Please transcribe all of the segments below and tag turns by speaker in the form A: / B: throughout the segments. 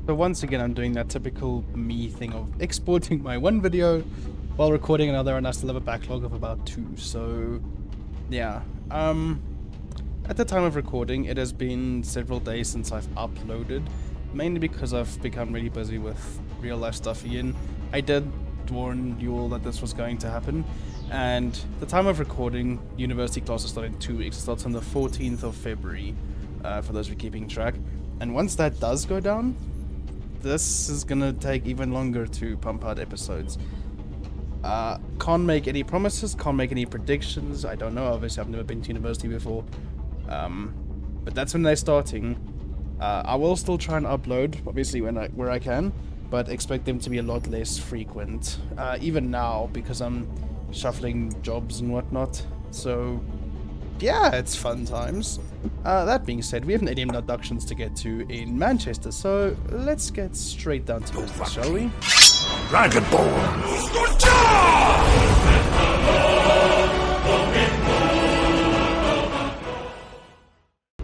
A: So once again, I'm doing that typical me thing of exporting my one video while recording another, and I still have a backlog of about 2. So, yeah. At the time of recording, it has been several days since I've uploaded, mainly because I've become really busy with real life stuff again. I did warn you all that this was going to happen, and the time of recording, university classes start in 2 weeks. It starts on the 14th of February, for those who are keeping track. And once that does go down, this is gonna take even longer to pump out episodes. Can't make any promises, can't make any predictions. I don't know, obviously I've never been to university before. But that's when they're starting. I will still try and upload, obviously where I can, but expect them to be a lot less frequent. Even now, because I'm shuffling jobs and whatnot. So yeah, it's fun times. That being said, we have an ADM inductions to get to in Manchester, so let's get straight down to business, shall we?
B: Dragonborn!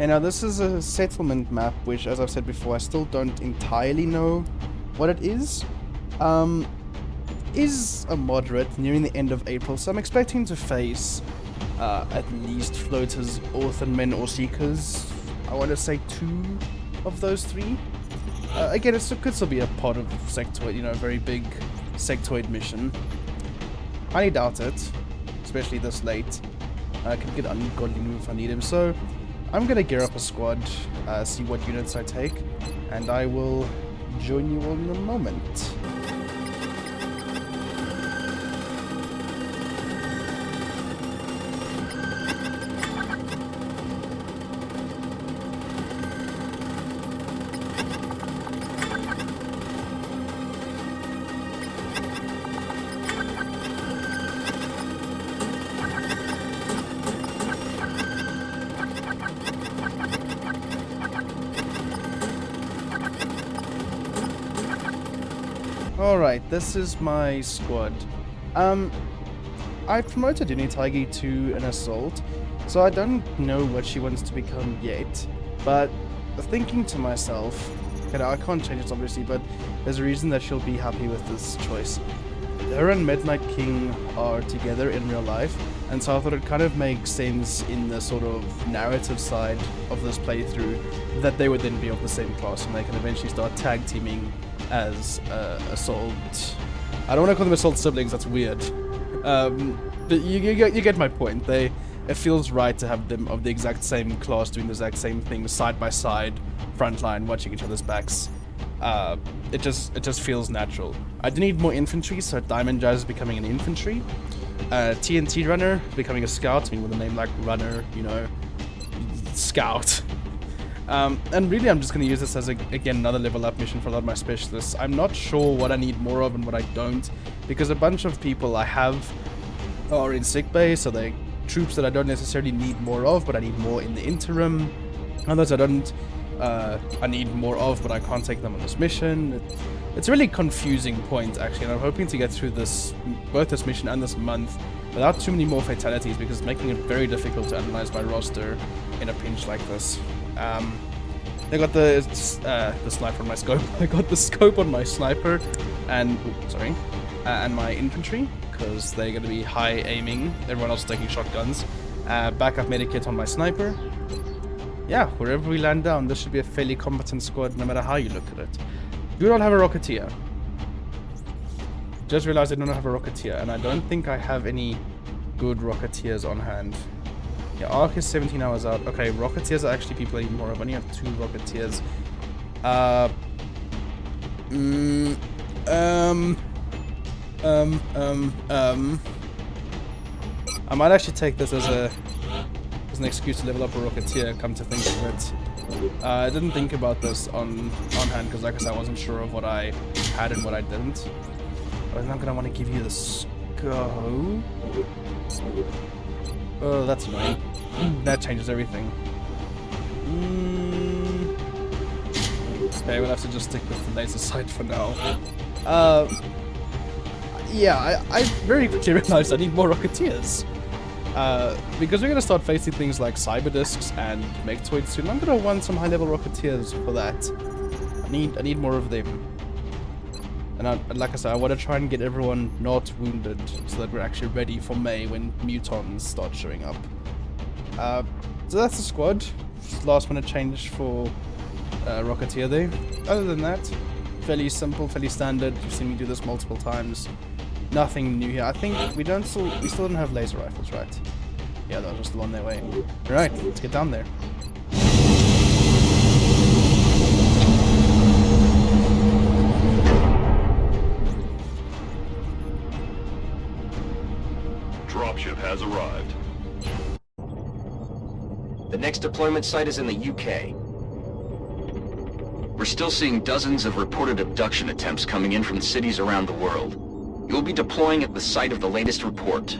A: And now this is a settlement map, which, as I've said before, I still don't entirely know what it is. Is a moderate nearing the end of April, so I'm expecting to face at least floaters, orphanmen, or seekers. I want to say 2 of those 3. Again, it could still be a part of sectoid, you know, a very big sectoid mission. I doubt it, especially this late. I can get ungodly move if I need him, so I'm gonna gear up a squad, see what units I take, and I will join you all in a moment. Alright, this is my squad. I promoted Unitagi to an assault, so I don't know what she wants to become yet, but thinking to myself, okay, I can't change it obviously, but there's a reason that she'll be happy with this choice. Her and Midnight King are together in real life, and so I thought it kind of makes sense in the sort of narrative side of this playthrough that they would then be of the same class and they can eventually start tag teaming as assault. I don't want to call them assault siblings, that's weird. But you get my point. It feels right to have them of the exact same class doing the exact same thing side by side, frontline, watching each other's backs. It just feels natural. I do need more infantry, so Diamond Jazz is becoming an infantry. TNT Runner becoming a scout, I mean with a name like Runner, you know, scout. And really I'm just going to use this as, again, another level up mission for a lot of my specialists. I'm not sure what I need more of and what I don't, because a bunch of people I have are in sickbay, so they're troops that I don't necessarily need more of, but I need more in the interim. Others I don't, I need more of, but I can't take them on this mission. It's a really confusing point, actually, and I'm hoping to get through this, both this mission and this month, without too many more fatalities, because it's making it very difficult to analyze my roster in a pinch like this. I got the sniper on my scope. I got the scope on my sniper and and my infantry, because they're going to be high aiming. Everyone else is taking shotguns. Backup medikit on my sniper. Yeah, wherever we land down, this should be a fairly competent squad, no matter how you look at it. Do not have a Rocketeer. Just realized I don't have a Rocketeer, and I don't think I have any good Rocketeers on hand. Yeah, Arc is 17 hours out. Okay, Rocketeers are actually people I need more of. I only have 2 Rocketeers. I might actually take this as an excuse to level up a Rocketeer, come to think of it. I didn't think about this on hand, because like I said, I wasn't sure of what I had and what I didn't. But I'm not gonna want to give you the scope. Oh, that's annoying. That changes everything. Okay, we'll have to just stick with the laser sight for now. Yeah, I very quickly realized I need more Rocketeers. Because we're going to start facing things like Cyberdiscs and Megatoids soon. I'm going to want some high-level Rocketeers for that. I need more of them. And like I said, I want to try and get everyone not wounded so that we're actually ready for May when mutons start showing up. So that's the squad. Just last minute change for Rocketeer there. Other than that, fairly simple, fairly standard. You've seen me do this multiple times. Nothing new here. I think we still don't have laser rifles, right? Yeah, they're still on their way. Alright, let's get down there.
B: Dropship has arrived.
C: The next deployment site is in the UK. We're still seeing dozens of reported abduction attempts coming in from cities around the world. You'll be deploying at the site of the latest report.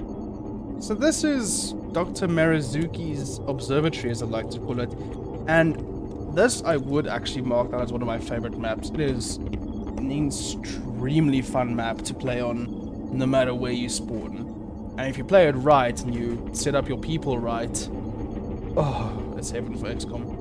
A: So this is Dr. Marazuki's observatory, as I like to call it. And this I would actually mark down as one of my favorite maps. It is an extremely fun map to play on, no matter where you spawn. And if you play it right and you set up your people right, oh, it's heaven for XCOM.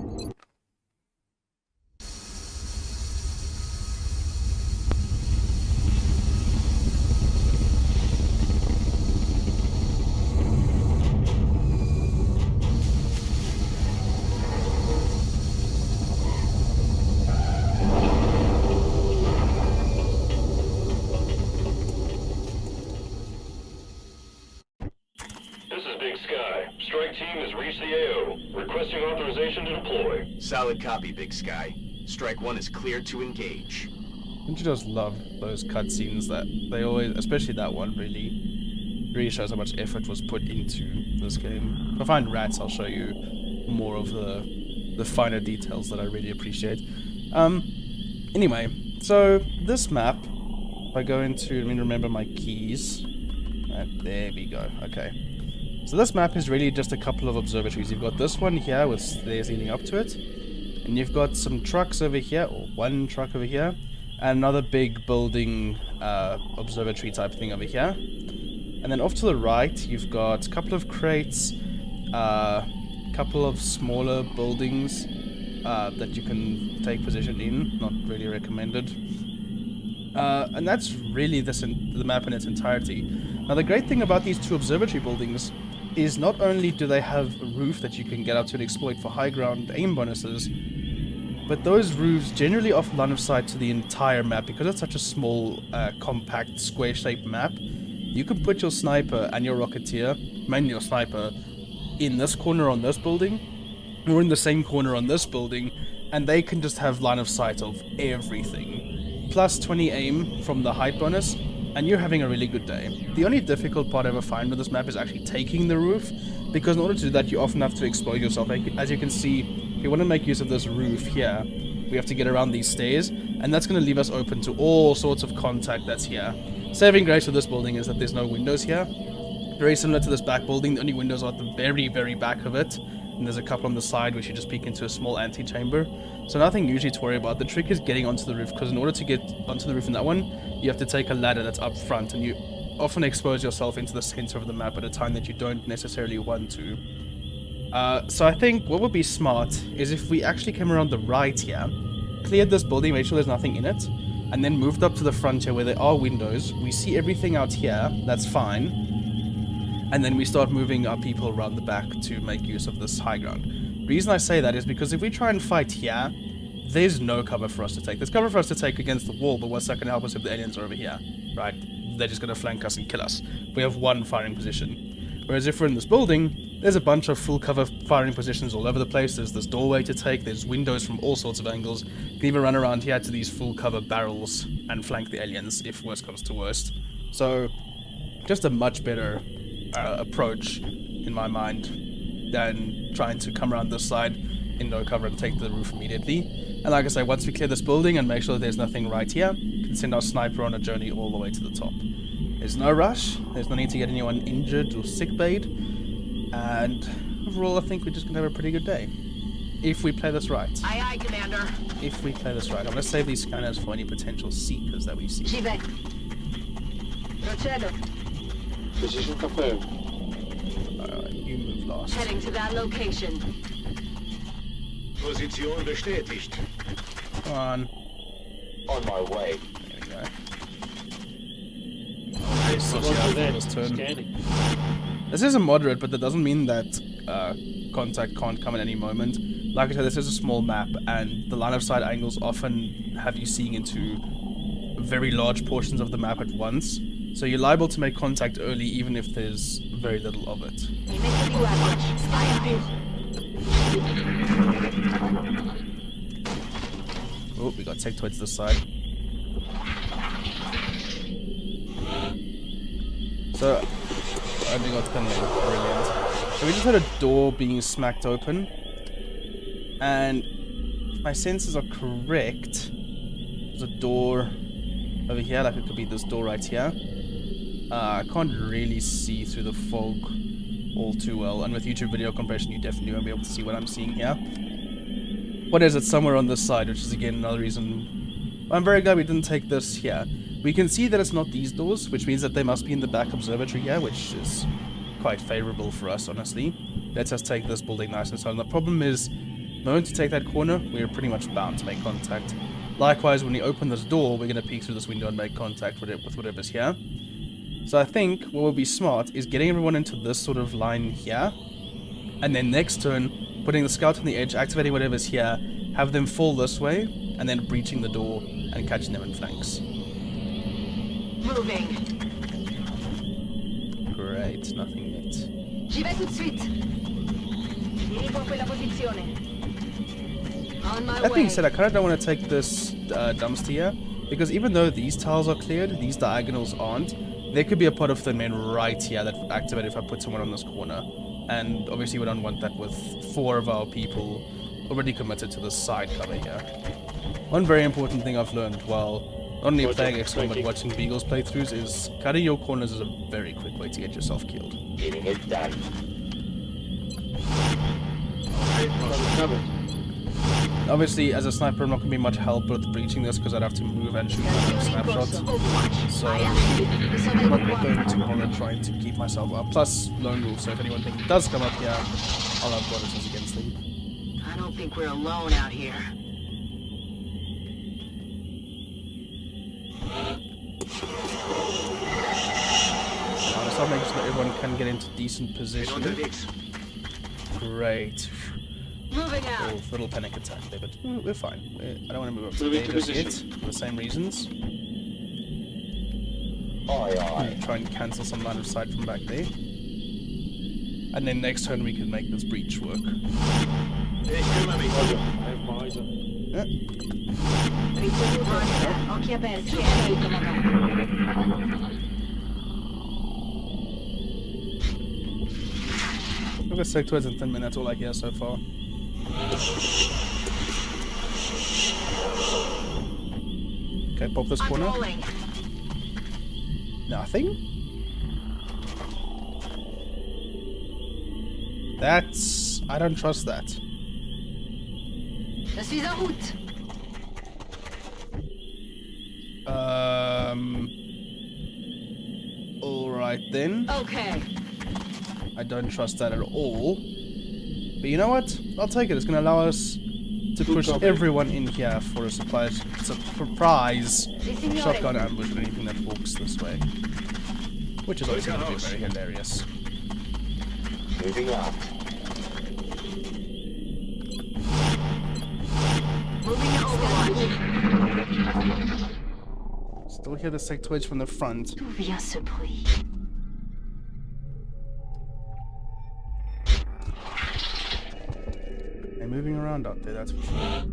C: Solid copy, Big Sky. Strike 1 is cleared to engage.
A: Don't you just love those cutscenes that they always, especially that one, really shows how much effort was put into this game. If I find rats, I'll show you more of the finer details that I really appreciate. Anyway, so this map, if I go into, let me remember my keys. There we go, okay. So this map is really just a couple of observatories. You've got this one here with stairs leading up to it. And you've got some trucks over here, or one truck over here. And another big building observatory type thing over here. And then off to the right, you've got a couple of crates, a couple of smaller buildings that you can take position in. Not really recommended. And that's really the map in its entirety. Now the great thing about these two observatory buildings is not only do they have a roof that you can get up to and exploit for high ground aim bonuses, but those roofs generally offer line of sight to the entire map. Because it's such a small, compact, square-shaped map, you can put your sniper and your Rocketeer, mainly your sniper, in this corner on this building, or in the same corner on this building, and they can just have line of sight of everything. Plus 20 aim from the height bonus, and you're having a really good day. The only difficult part I ever find with this map is actually taking the roof, because in order to do that you often have to expose yourself. As you can see, if you want to make use of this roof here, we have to get around these stairs, and that's going to leave us open to all sorts of contact that's here. Saving grace with this building is that there's no windows here. Very similar to this back building, the only windows are at the very, very back of it, and there's a couple on the side which you just peek into a small antechamber. So nothing usually to worry about. The trick is getting onto the roof, because in order to get onto the roof in that one, you have to take a ladder that's up front, and you often expose yourself into the center of the map at a time that you don't necessarily want to. So I think what would be smart is if we actually came around the right here, cleared this building, made sure there's nothing in it, and then moved up to the front here where there are windows. We see everything out here, that's fine, and then we start moving our people around the back to make use of this high ground. The reason I say that is because if we try and fight here, there's no cover for us to take. There's cover for us to take against the wall, but what's that going to help us if the aliens are over here, right? They're just going to flank us and kill us. We have one firing position. Whereas if we're in this building, there's a bunch of full cover firing positions all over the place. There's this doorway to take, there's windows from all sorts of angles. You can even run around here to these full cover barrels and flank the aliens if worst comes to worst. So, just a much better approach, in my mind, than trying to come around this side in no cover and take the roof immediately. And like I say, once we clear this building and make sure that there's nothing right here, we can send our sniper on a journey all the way to the top. There's no rush, there's no need to get anyone injured or sick-bayed, and overall I think we're just going to have a pretty good day. If we play this right.
D: Aye, aye, Commander.
A: If we play this right. I'm going to save these scanners for any potential seekers that we see.
D: Shive. Procedo.
E: Position confirmed.
A: You move last.
D: Heading to that location.
B: Position bestätigt.
A: Come on.
E: On my way.
A: There we go. Okay, so yeah, for this turn.
E: Scanning.
A: This is a moderate, but that doesn't mean that contact can't come at any moment. Like I said, this is a small map, and the line of sight angles often have you seeing into very large portions of the map at once. So you're liable to make contact early, even if there's very little of it. Oh, we got sectoids this side. So, I only got Finland. Brilliant. So we just had a door being smacked open. And if my senses are correct, there's a door over here, like it could be this door right here. I can't really see through the fog all too well, and with YouTube video compression you definitely won't be able to see what I'm seeing here. What is it? Somewhere on this side, which is again another reason I'm very glad we didn't take this here. We can see that it's not these doors, which means that they must be in the back observatory here, which is quite favorable for us, honestly. Let's just take this building nice and slow. And the problem is, the moment to take that corner, we're pretty much bound to make contact. Likewise, when we open this door, we're going to peek through this window and make contact with whatever's here. So I think what will be smart is getting everyone into this sort of line here, and then next turn, putting the scout on the edge, activating whatever's here, have them fall this way, and then breaching the door and catching them in flanks.
D: Moving.
A: Great, nothing yet.
D: J'y vais tout de suite. Dirigo a quella posizione. On my
A: That
D: way.
A: being said, I kind of don't want to take this dumpster here, because even though these tiles are cleared, these diagonals aren't. There could be a pot of thin men right here that would activate if I put someone on this corner. And obviously we don't want that with 4 of our people already committed to this side cover here. One very important thing I've learned while not only playing XCOM but watching Beagle's playthroughs is cutting your corners is a very quick way to get yourself killed.
E: Getting it done.
A: Obviously, as a sniper, I'm not going to be much help with breaching this because I'd have to move and shoot my snapshots. So, I'm not going to bother trying to keep myself up. Plus, lone wolf, so if anyone thinks it does come up here, I'll have bonuses against them.
D: I don't think we're alone out here.
A: Now, let's make sure that everyone can get into decent position. Great.
D: Moving out.
A: Oh, little panic attack there, but we're fine. I don't want to move up to there just yet, for the same reasons. Try and cancel some line of sight from back there. And then next turn we can make this breach work. Yeah.
D: Occhi aperti.
A: Look at sectoids and thin men, that's all I hear so far. Okay, pop this corner. Nothing? That's... I don't trust that.
D: Je suis en route.
A: Alright then.
D: Okay.
A: I don't trust that at all. But you know what? I'll take it. It's going to allow us to push everyone in here for a surprise shotgun ambush or anything that walks this way. Which is obviously going to be very hilarious.
E: Moving out.
D: Moving out.
A: Still hear the sectoids from the front.
D: D'où vient ce bruit?
A: They're moving around out there, that's for sure.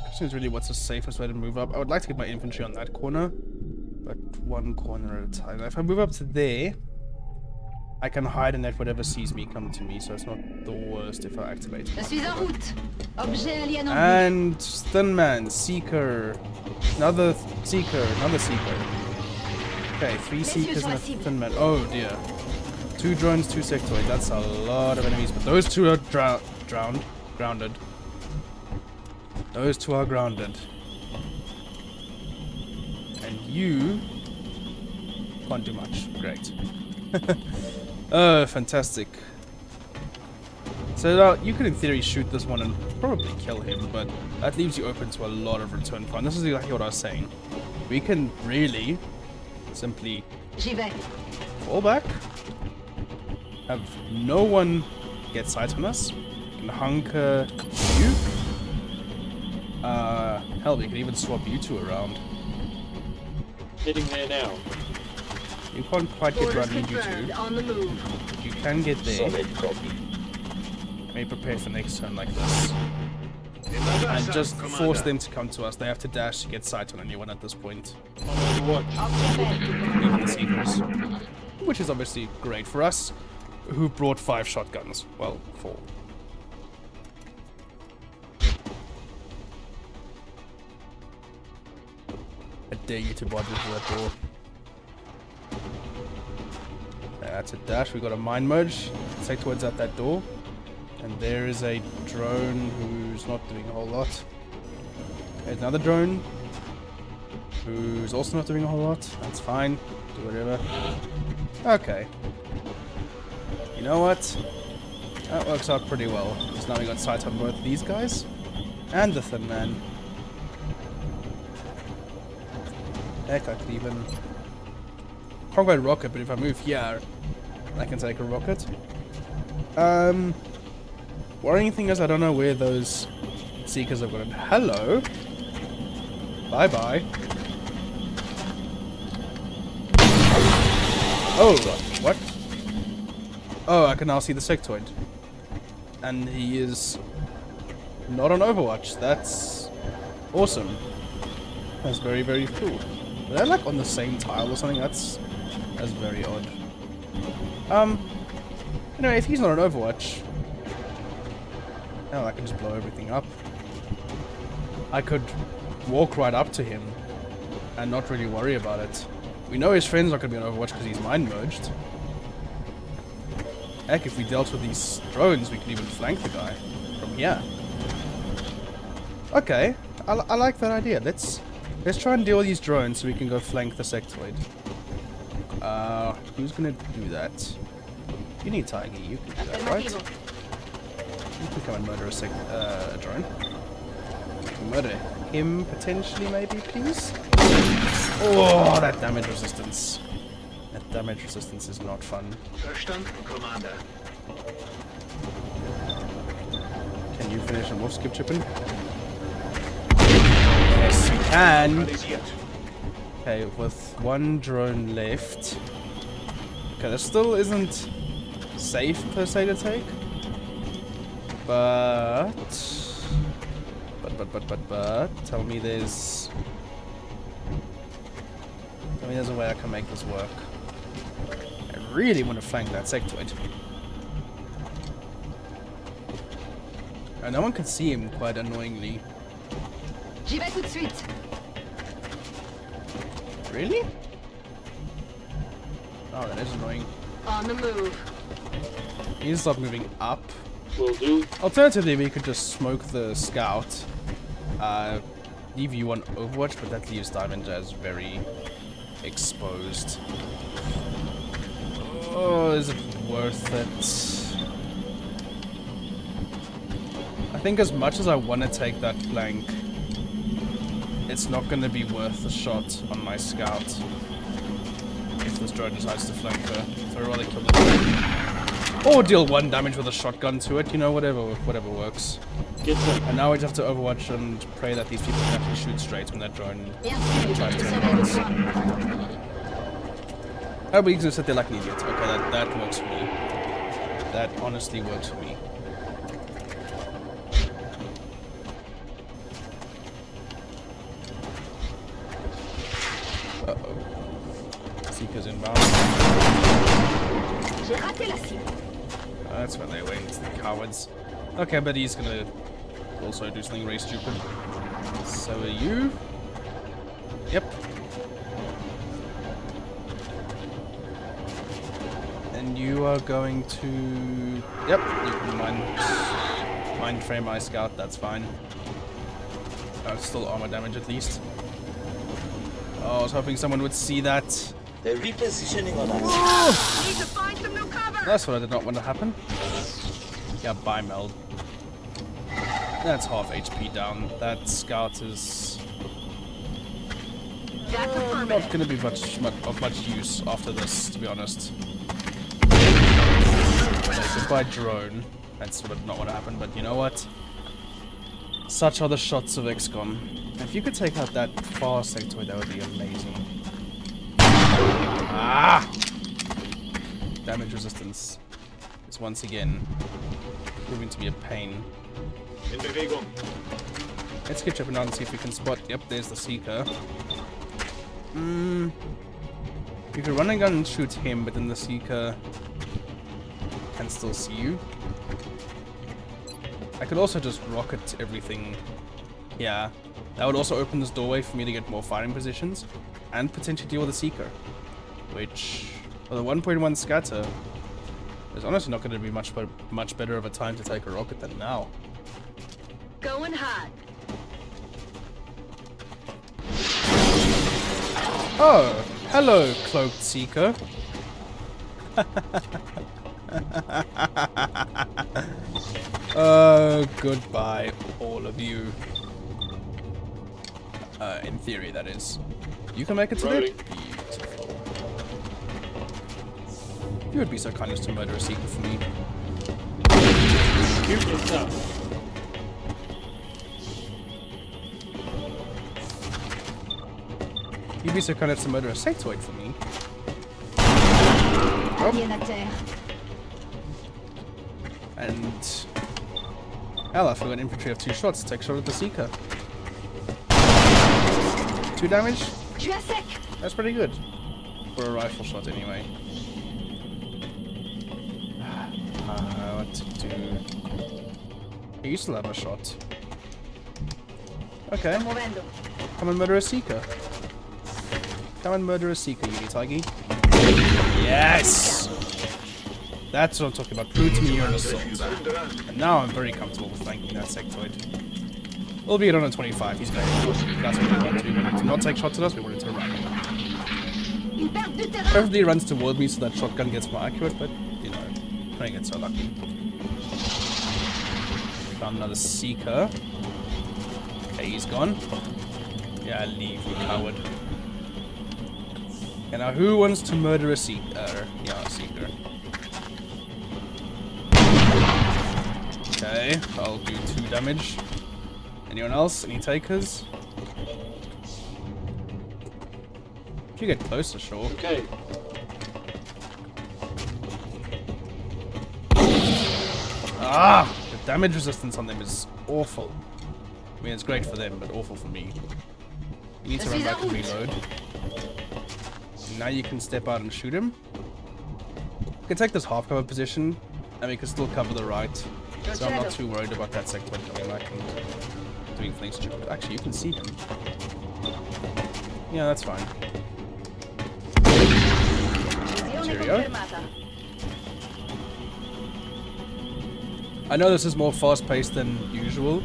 A: Question is really what's the safest way to move up. I would like to get my infantry on that corner, but one corner at a time. If I move up to there, I can hide and let whatever sees me come to me, so it's not the worst if I activate it.
D: Je suis en route. Objet alien en vue.
A: And Stun Man, Seeker, another Seeker. Okay, 3 Seekers and a Thin Man. Oh dear. 2 drones, 2 sectoids. That's a lot of enemies, but those 2 are grounded. Those 2 are grounded. And you can't do much. Great. Oh, fantastic. So now you could in theory shoot this one and probably kill him, but that leaves you open to a lot of return fire. And this is exactly what I was saying. We can really simply
D: J'y vais.
A: fall back, have no one get sight on us, can hunker you. Hell, we can even swap you two around.
E: Sitting there now.
A: You can't quite get where I
D: Orders
A: need you
D: confirmed.
A: to.
D: On the move.
A: You can get there.
E: Solid copy.
A: May prepare for next turn like this. And just force them to come to us. They have to dash to get sight on anyone at this point.
E: Watch.
A: Even the seekers. Which is obviously great for us, who brought 5 shotguns. Well, 4. I dare you to bother through that door. That's a dash. We got a mine merge. Let's take towards that door. And there is a drone who's not doing a whole lot. There's another drone who's also not doing a whole lot. That's fine. Do whatever. Okay. You know what? That works out pretty well. Because now we got sight on both these guys and the thin man. Heck, I could even... Can't go rocket, but if I move here, I can take a rocket. Worrying thing is I don't know where those seekers have gone. Hello. Bye-bye. Oh, what? Oh, I can now see the sectoid. And he is not on Overwatch. That's awesome. That's very, very cool. Are they like on the same tile or something? That's very odd. Anyway, if he's not on Overwatch, hell, I can just blow everything up. I could walk right up to him and not really worry about it. We know his friend's not going to be on Overwatch because he's mind merged. Heck, if we dealt with these drones, we could even flank the guy from here. Okay, I like that idea. Let's try and deal with these drones so we can go flank the sectoid. Who's going to do that? You need Tiger, you can do that, right? You can come and murder a drone. Murder him, potentially, maybe, please? Oh, that damage resistance. That damage resistance is not fun.
B: Verstanden, Commander.
A: Can you finish him off, skip chipping? Yes, we can!
B: Realisiert.
A: Okay, with one drone left. Okay, that still isn't safe, per se, to take. But tell me there's a way I can make this work. I really want to flank that sectoid. And no one can see him, quite annoyingly.
D: J'y vais tout de suite.
A: Really? Oh, that is annoying.
D: On the move.
A: He needs to stop moving up.
E: Will do.
A: Alternatively, we could just smoke the scout. Leave you on Overwatch, but that leaves Diamond Jazz very exposed. Oh, is it worth it? I think as much as I want to take that flank, it's not going to be worth the shot on my scout if this drone decides to flank her. So I'd rather kill the drone. Or deal 1 damage with a shotgun to it, you know, whatever works.
E: Get some.
A: And now we just have to Overwatch and pray that these people can actually shoot straight when that drone
D: Bien sûr,
A: tries to
D: je
A: advance.
D: serai
A: Oh, but you can just sit there like an idiot. Okay, that works for me. That honestly works for me. Uh-oh. Seekers inbound.
D: J'ai raté la cible.
A: That's when they went, the cowards. Okay, but he's gonna also do something very stupid. So are you? Yep. And you are going to... Yep, you can mind frame my scout, that's fine. Still armor damage at least. Oh, I was hoping someone would see that.
E: They're repositioning on us.
A: Oh!
D: Need to find some new cover.
A: That's what I did not want to happen. Yeah, bye, Mel. That's half HP down. That scout is
D: That's
A: not
D: affirmative.
A: going to be of much use after this, to be honest. Okay, goodbye, drone. That's sort of not what happened, but you know what? Such are the shots of XCOM. If you could take out that far sectoid, that would be amazing. Ah! Damage resistance is once again proving to be a pain.
B: In Bewegung.
A: Let's get jumping out and see if we can spot. Yep, there's the Seeker. You could run a gun and shoot him, but then the Seeker can still see you. I could also just rocket everything. Yeah, that would also open this doorway for me to get more firing positions and potentially deal with the Seeker. Which, with a 1.1 scatter, there's honestly not going to be much better of a time to take a rocket than now.
D: Going hot.
A: Oh, hello, cloaked Seeker. Goodbye, all of you. In theory, that is. You can make it to there?
E: Rolling.
A: Beautiful. You would be so kind as to murder a Seeker for me.
E: It's up.
A: You'd be so kind as to murder a sectoid for me.
D: Alien à terre.
A: And... hell, I forgot infantry have 2 shots. Take a shot at the Seeker. 2 damage?
D: Je suis à sec.
A: That's pretty good. For a rifle shot, anyway. What to do? You still have a shot. Okay.
D: Movendo.
A: Come and murder a Seeker. Come and murder a Seeker, Unitagi. Yes! That's what I'm talking about. Prove to me you're an assault. And now I'm very comfortable with flanking that sectoid. Albeit on a 25, he's going to. That's what we want to do. We wanted to not take shots at us, we wanted to run.
D: Une perte de terrain.
A: Preferably he runs toward me so that shotgun gets more accurate, but, you know, I don't get so lucky. Found another Seeker. Okay, he's gone. Yeah, leave, you coward. Okay, now who wants to murder a Seeker? Yeah, a Seeker. Okay, I'll do 2 damage. Anyone else? Any takers? If you get closer, sure.
E: Okay.
A: Ah! The damage resistance on them is awful. I mean, it's great for them, but awful for me. You need to run back and reload. Now you can step out and shoot him. You can take this half cover position, and we can still cover the right. So I'm not too worried about that sector coming back and doing things stupid. Actually, you can see him. Yeah, that's fine.
D: Visione
A: Cheerio.
D: confermata.
A: I know this is more fast-paced than usual,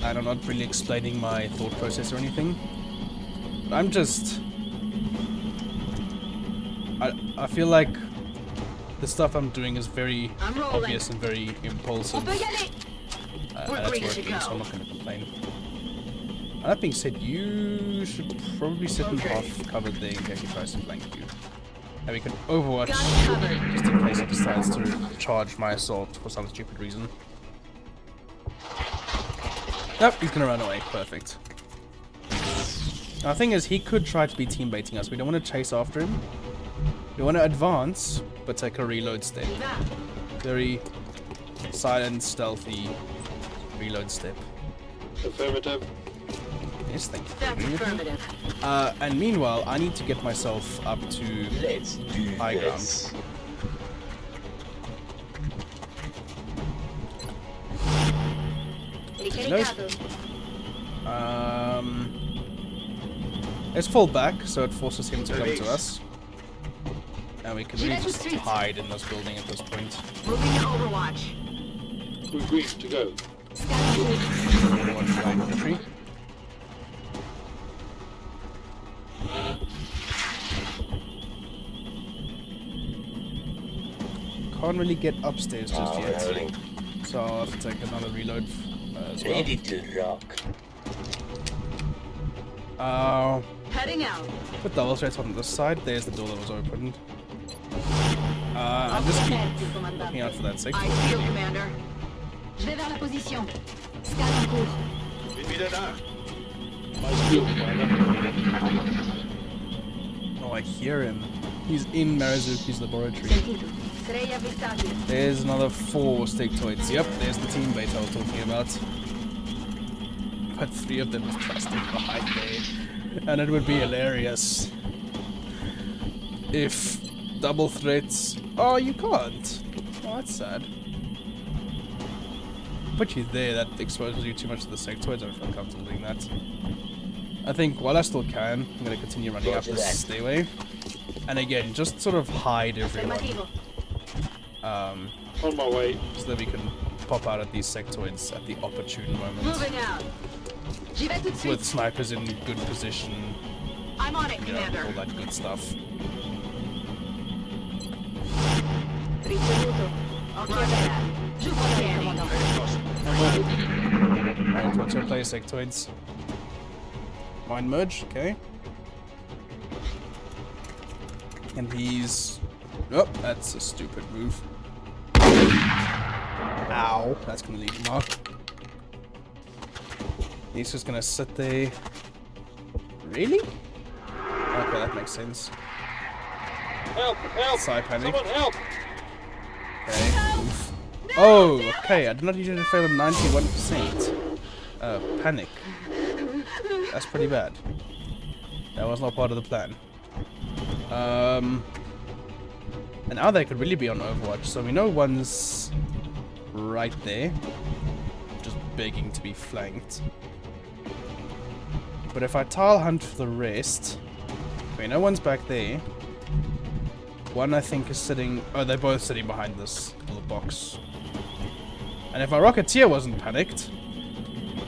A: and I'm not really explaining my thought process or anything. But I'm just... I feel like the stuff I'm doing is very
D: I'm rolling.
A: obvious and very impulsive.
D: On peut y aller.
A: And
D: We're
A: that's
D: ready to
A: working, so
D: go.
A: I'm not going to complain. And that being said, you should probably sit in half covered there in case he tries to flank you. And we can overwatch
D: Got it covered.
A: just in case he decides to charge my assault for some stupid reason. Nope, he's gonna run away. Perfect. Now, the thing is, he could try to be team baiting us. We don't want to chase after him. We want to advance, but take a reload step. Very silent, stealthy reload step.
E: Affirmative.
A: Yes, thank you.
D: That's affirmative.
A: And meanwhile, I need to get myself up to
B: Let's do
A: high ground.
B: this.
D: Ricaricato.
A: Let's fall back so it forces him to come to us. And we can really just hide in this building at this point.
D: Moving to Overwatch.
E: We're green to go.
A: Overwatch for infantry. Can't really get upstairs just yet. So I'll have to take another reload as well.
F: Ready to rock.
D: Heading out.
A: Put double threats on this side. There's the door that was opened. And just keep looking out for that sector.
D: I see you, Commander. Je vais vers la position. Scan en cours.
B: Bin wieder da.
E: Nice view, Commander.
A: Oh, I hear him. He's in Marizuki's laboratory.
D: Sentido. Serei avvistati.
A: There's another 4 stictoids. Yep, there's the team bait I was talking about. But 3 of them is trusted behind there. And it would be hilarious if double threats. Oh, you can't. Oh, that's sad. Put you there, that exposes you too much to the sectoids. I don't feel comfortable doing that. I think while I still can, I'm going to continue running up this stairway. And again, just sort of hide everyone.
D: Affermativo.
E: On my way.
A: So that we can pop out at these sectoids at the opportune moment.
D: Moving out. J'y vais tout de
A: With
D: suite.
A: snipers in good position,
D: I'm on it,
A: you know,
D: Commander.
A: all that good stuff.
D: Ricevuto. Occhio a terra. Giù scanning.
A: Alright, what's your play, sectoids? Mind merge, okay. And he's... Oh, that's a stupid move. Ow, that's gonna leave a mark. He's just gonna sit there. Really? Okay, that makes sense.
E: Help! Help!
A: Side panic.
E: Someone help!
A: Okay. Oof. Oh, okay. I did not usually fail him 91%. Panic. That's pretty bad. That was not part of the plan. And now they could really be on Overwatch. So we know one's right there, just begging to be flanked. But if I tile hunt for the rest, okay, no one's back there. One I think is sitting. Oh, they're both sitting behind this little box. And if my Rocketeer wasn't panicked,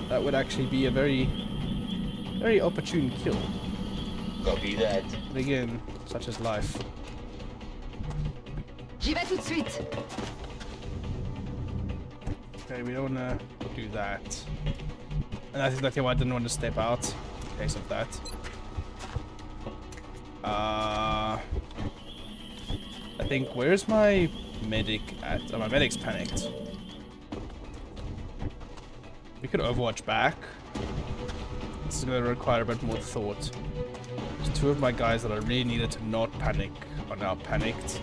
A: that would actually be a very, very opportune kill.
F: Copy that.
A: But again, such is life.
D: J'y vais tout de suite.
A: Okay, we don't want to do that. And that's exactly why I didn't want to step out in case of that. I think, where's my medic at? Oh, my medic's panicked. We could Overwatch back. This is going to require a bit more thought. There's 2 of my guys that I really needed to not panic are now panicked.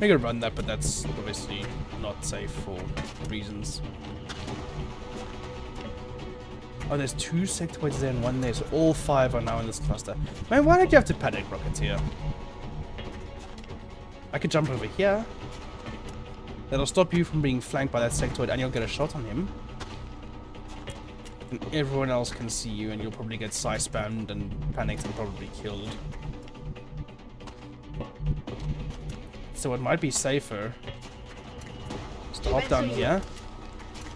A: I could run that, but that's obviously not safe for reasons. Oh, there's 2 sectoids there and 1 there, so all 5 are now in this cluster. Man, why did you have to panic, Rocketeer? I could jump over here. That'll stop you from being flanked by that sectoid, and you'll get a shot on him. And everyone else can see you, and you'll probably get spammed and panicked and probably killed. So it might be safer just to hop down here.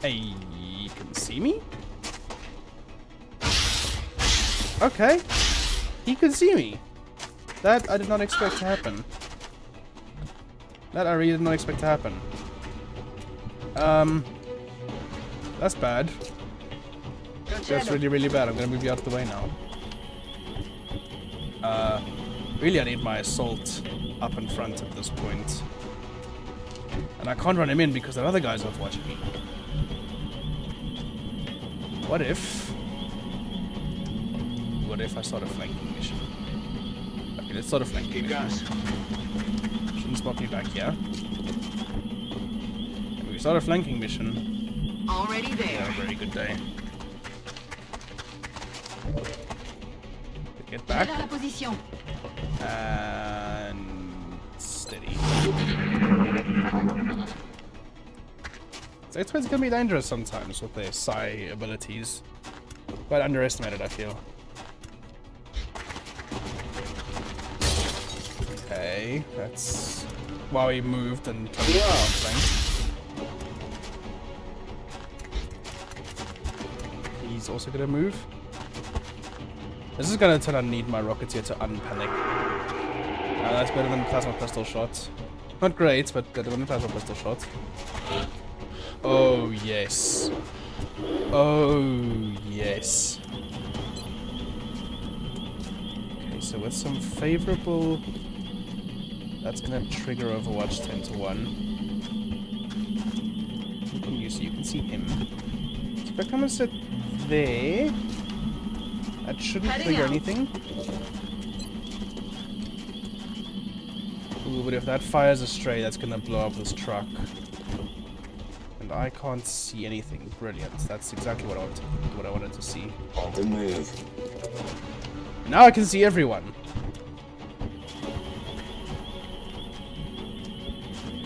A: Hey, you can see me? Okay. He can see me. That I did not expect to happen. That I really did not expect to happen. That's bad. That's really, really bad. I'm gonna move you out of the way now. Really I need my assault up in front at this point. And I can't run him in because that other guy's not watching me. What if I start a flanking mission? Okay, let's start a flanking
B: Gib
A: mission.
B: Gas.
A: Shouldn't spot me back here. If we start a flanking mission,
D: Already
A: yeah,
D: there.
A: a very good day. Get
D: Je vais
A: back
D: vers la position.
A: and steady. So it's gonna be dangerous sometimes with their psi abilities. Quite underestimated, I feel. Okay, that's why we moved and tried to flank. He's also gonna move. This is gonna turn out need my Rocketeer to unpanic. That's better than plasma pistol shot. Not great, but better than plasma pistol shot. Oh, yes. Oh, yes. Okay, so with some favorable... That's gonna trigger Overwatch 10 to 1. You can use, you can see him. So if I come and sit there... That shouldn't trigger anything. Ooh, but if that fires a stray, that's gonna blow up this truck. And I can't see anything. Brilliant. That's exactly what I wanted to see.
F: On the move.
A: Now I can see everyone.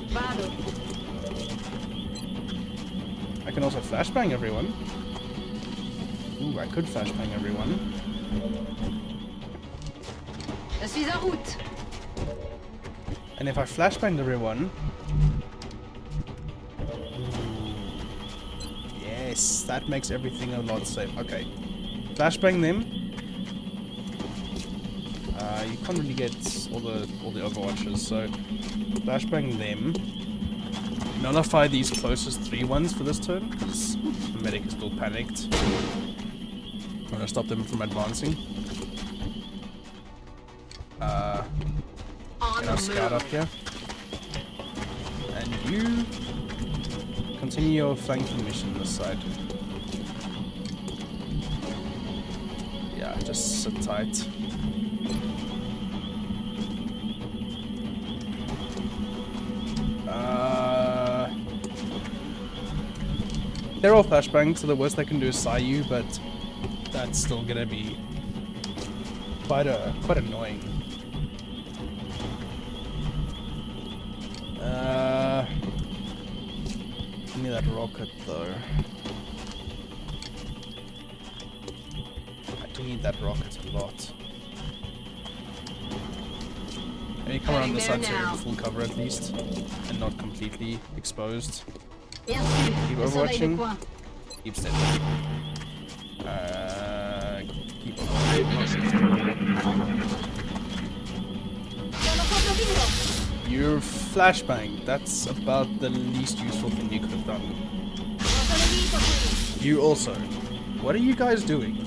D: Vado.
A: I can also flashbang everyone. Ooh, I could flashbang everyone.
D: Je suis en route.
A: And if I flashbanged everyone... Yes, that makes everything a lot safer. Okay. Flashbang them. You can't really get all the Overwatches, so... Flashbang them. Nullify these closest 3 ones for this turn, because the medic is still panicked. I'm gonna stop them from advancing.
D: On
A: Get our scout up here. And you continue your flanking mission this side. Yeah, just sit tight. They're all flashbangs, so the worst they can do is sigh you, but that's still gonna be quite annoying. Give me that rocket though. I do need that rocket a lot. Can you come around the side so you're in full cover at least, and not completely exposed?
D: Bien sûr.
A: Keep
D: Le soleil des
A: overwatching.
D: points.
A: Keep steady. Keep overwatching.
D: Sono proprio vivo.
A: You're flashbang. That's about the least useful thing you could have done.
D: Sono nemico qui.
A: You also. What are you guys doing?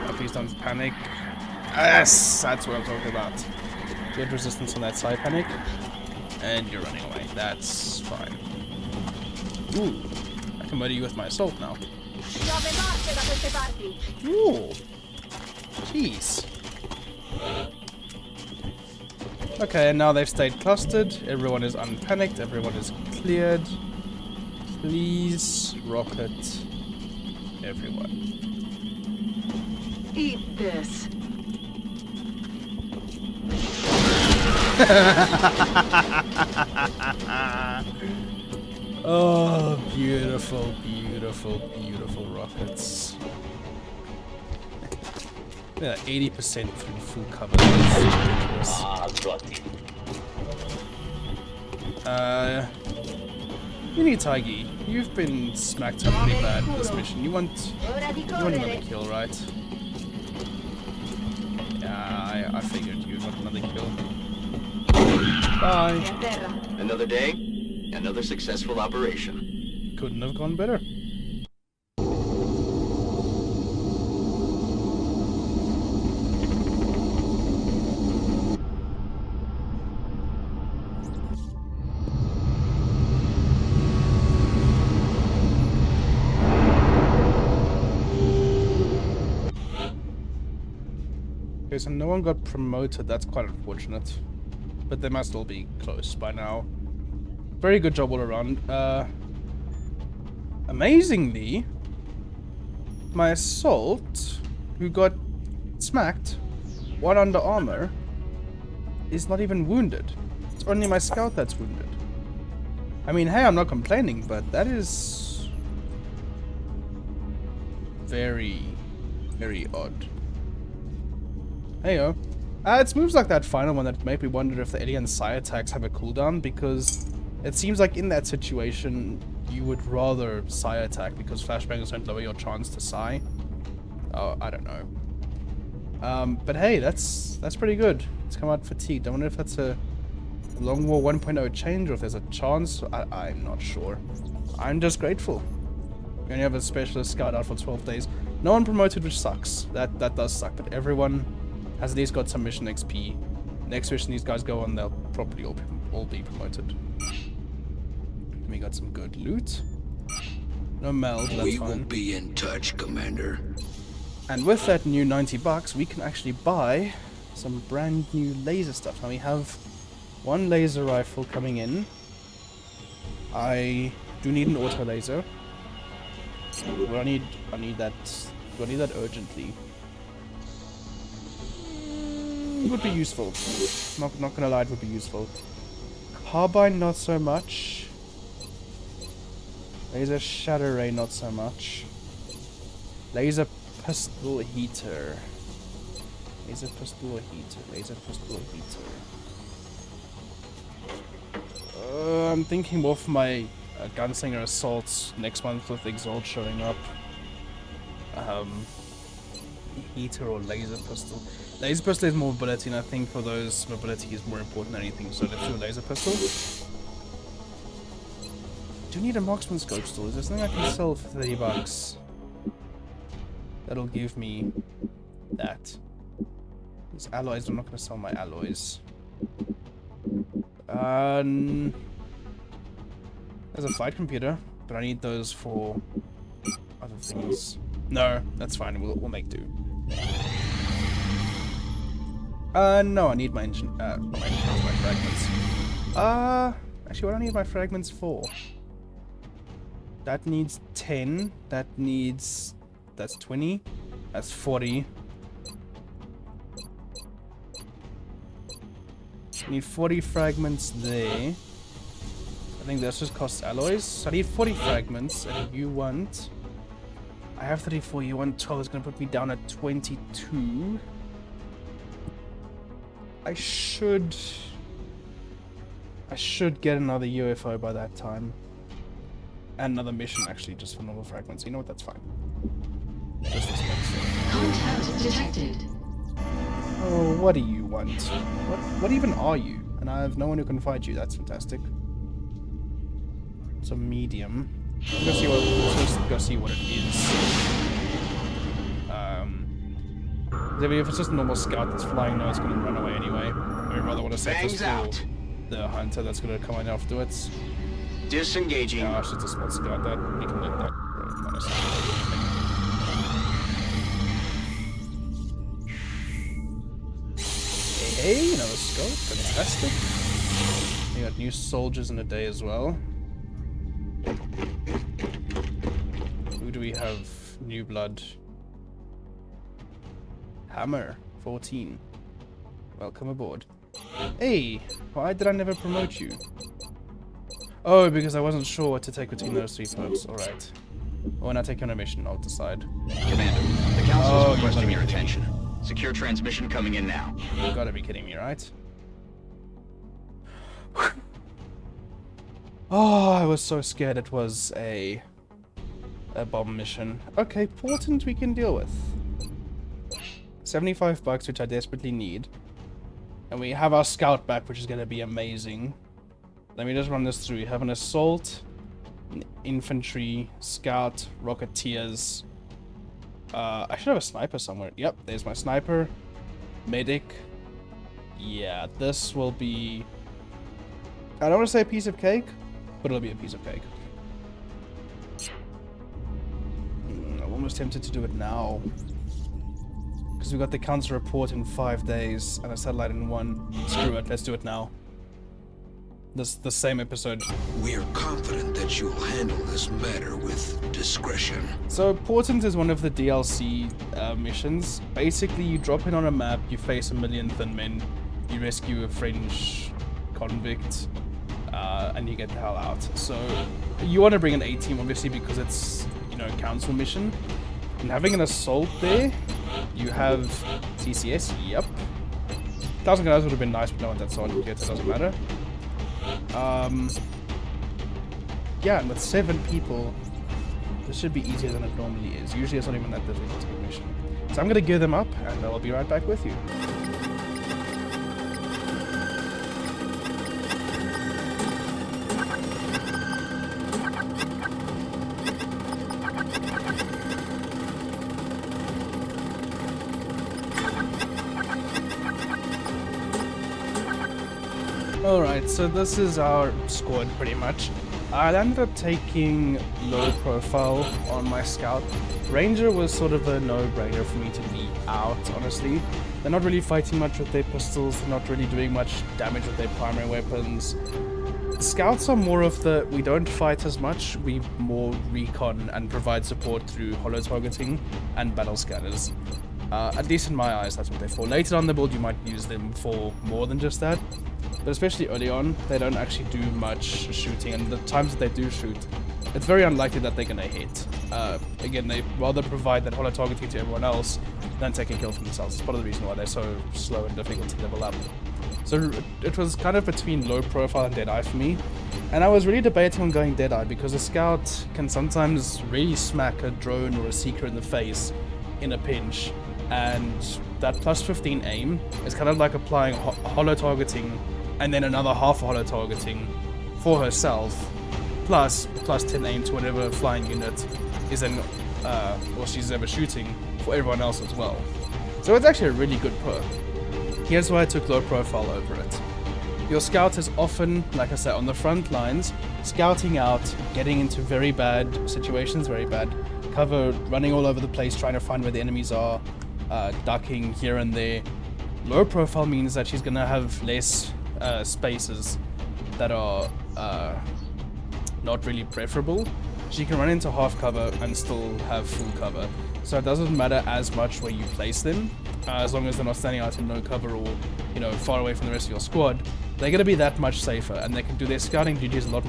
A: Oh, please don't panic. Yes! That's what I'm talking about. Good resistance on that side panic. And you're running away. That's fine. Ooh. I can murder you with my assault now.
D: Piove morte da queste parti.
A: Ooh. Jeez. Okay, and now they've stayed clustered. Everyone is unpanicked. Everyone is cleared. Please rocket everyone.
D: Eat this.
A: Oh, beautiful, beautiful, beautiful rockets. Yeah, 80% through full cover. That's ridiculous.
F: Ah, got it.
A: You need Taigi. You've been smacked up pretty bad this mission. You want
D: Ora di
A: another
D: correre.
A: kill, right? Yeah, I figured you'd want another kill. Bye.
D: È a terra.
C: Another day, another successful operation.
A: Couldn't have gone better. Okay, so no one got promoted. That's quite unfortunate. But they must all be close by now. Very good job all around. Amazingly, my assault, who got smacked, 1 under armor, is not even wounded. It's only my scout that's wounded. I mean, hey, I'm not complaining, but that is very, very odd. Heyo. It's moves like that final one that make me wonder if the alien psi attacks have a cooldown, because it seems like in that situation you would rather psi attack because flashbangers don't lower your chance to psi. Oh, I don't know. But hey, that's pretty good. It's come out fatigued. I wonder if that's a Long War 1.0 change or if there's a chance. I'm not sure. I'm just grateful. We only have a specialist scout out for 12 days. No one promoted, which sucks. That does suck, but everyone has at least got some mission XP. Next mission these guys go on, they'll probably all be promoted. We got some good loot. No meld, that's
G: We
A: fine.
G: will be in touch, Commander.
A: And with that new $90, we can actually buy some brand new laser stuff. Now we have one laser rifle coming in. I do need an auto laser. Well, I need that. Do I need that urgently? It would be useful. Not gonna lie, it would be useful. Carbine, not so much. Laser shadow ray, not so much. Laser pistol heater. Laser pistol heater. Laser pistol heater. I'm thinking more for my gunslinger assaults next month with Exalt showing up. Heater or laser pistol. Laser pistol is more mobility, and I think for those mobility is more important than anything. So let's do a laser pistol. Do you need a marksman scope still? Is there something I can sell for $30? That'll give me that. These alloys, I'm not going to sell my alloys. There's a flight computer, but I need those for other things. No, that's fine. We'll make do. No, I need my engine. Not my engines, my fragments. Actually, what do I need my fragments for? That needs 10. That's 20. That's 40. I need 40 fragments there. I think that's just costs alloys. So I need 40 fragments, and you want... I have 34, you want 12. It's going to put me down at 22. I should get another UFO by that time. And another mission, actually, just for normal fragments. You know what? That's fine. Just this one.
H: Contact detected.
A: Oh, what do you want? What even are you? And I have no one who can fight you. That's fantastic. It's a medium. Let's just go see what it is. If it's just a normal scout that's flying, no, it's going to run away anyway. I'd rather want to set this for the hunter that's going to come in afterwards.
C: Disengaging.
A: Gosh, it's a small scout. That we can let that run us. Hey, another scope. Fantastic. We got new soldiers in a day as well. Who do we have? New blood. Hammer. 14. Welcome aboard. Hey, why did I never promote you? Oh, because I wasn't sure what to take between those three folks. Alright. When I take you on a mission, I'll decide.
C: Commander, the Council is requesting
A: gotta
C: your
A: be kidding
C: attention. Secure transmission coming in now.
A: You gotta be kidding me, right? Oh, I was so scared it was a bomb mission. Okay, Portent we can deal with. $75, which I desperately need. And we have our scout back, which is gonna be amazing. Let me just run this through. We have an assault, an infantry, scout, rocketeers. I should have a sniper somewhere. Yep, there's my sniper. Medic. Yeah, this will be... I don't want to say a piece of cake, but it'll be a piece of cake. I'm almost tempted to do it now. Because we got the council report in 5 days and a satellite in 1. Screw it, let's do it now. The same episode.
G: We're confident that you'll handle this matter with discretion.
A: So Portent is one of the DLC missions. Basically, you drop in on a map, you face 1 million thin men, you rescue a French convict, and you get the hell out. So you want to bring an A-team, obviously, because it's, you know, a council mission. And having an assault there, you have CCS, yep. 1,000 guys would have been nice, but no one's at sergeant yet, so it doesn't matter. Yeah, and with 7 people, this should be easier than it normally is. Usually it's not even that difficult to get a mission. So I'm gonna gear them up, and I'll be right back with you. Alright, so this is our squad pretty much. I ended up taking low profile on my scout. Ranger was sort of a no-brainer for me to be out, honestly. They're not really fighting much with their pistols, they're not really doing much damage with their primary weapons. Scouts are more of the, we don't fight as much, we more recon and provide support through holo targeting and battle scanners. At least in my eyes, that's what they're for. Later on the build, you might use them for more than just that. But especially early on, they don't actually do much shooting, and the times that they do shoot, it's very unlikely that they're gonna hit. Again, they rather provide that holo targeting to everyone else than take a kill for themselves. It's part of the reason why they're so slow and difficult to level up. So it was kind of between low profile and Deadeye for me, and I was really debating on going Deadeye because a scout can sometimes really smack a drone or a seeker in the face in a pinch, and that plus 15 aim is kind of like applying holo targeting and then another half holo targeting for herself, plus 10 aim to whatever flying unit is in, or she's ever shooting for everyone else as well. So it's actually a really good perk. Here's why I took low profile over it. Your scout is often, like I said, on the front lines, scouting out, getting into very bad situations, very bad cover, running all over the place, trying to find where the enemies are, ducking here and there. Low profile means that she's gonna have less spaces that are not really preferable. She can run into half cover and still have full cover, so it doesn't matter as much where you place them, as long as they're not standing out in no cover or, you know, far away from the rest of your squad. They're going to be that much safer, and they can do their scouting duties a lot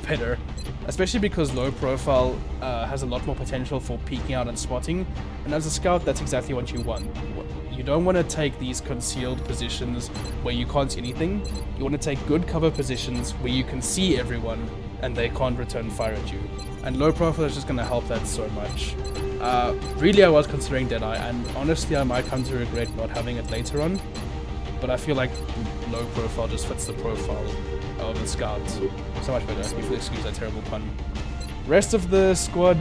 A: better, especially because low profile has a lot more potential for peeking out and spotting, and as a scout, that's exactly what you want. You don't want to take these concealed positions where you can't see anything. You want to take good cover positions where you can see everyone and they can't return fire at you. And low profile is just going to help that so much. Really, I was considering Deadeye, and honestly, I might come to regret not having it later on. But I feel like low profile just fits the profile of the scout so much better, if you'll excuse that terrible pun. Rest of the squad,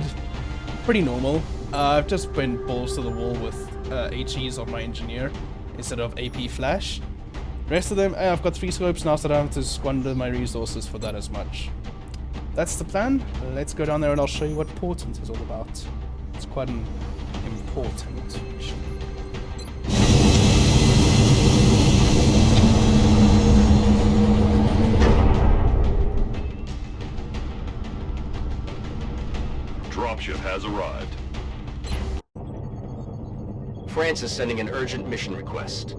A: pretty normal. I've just went balls to the wall with HEs on my engineer instead of AP flash. Rest of them, I've got 3 scopes now, so I don't have to squander my resources for that as much. That's the plan. Let's go down there and I'll show you what Portent is all about. It's quite an important mission.
B: Dropship has arrived.
C: France is sending an urgent mission request.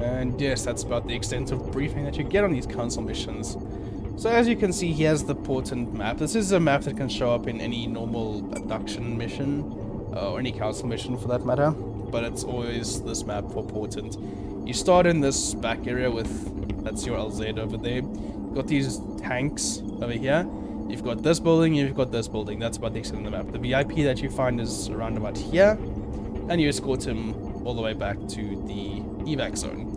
A: And yes, that's about the extent of briefing that you get on these council missions. So as you can see, he has the Portent map. This is a map that can show up in any normal abduction mission, or any council mission for that matter, but it's always this map for Portent. You start in this back area with, that's your LZ over there. You've got these tanks over here. You've got this building, you've got this building. That's about the extent of the map. The VIP that you find is around about here, and you escort him all the way back to the evac zone.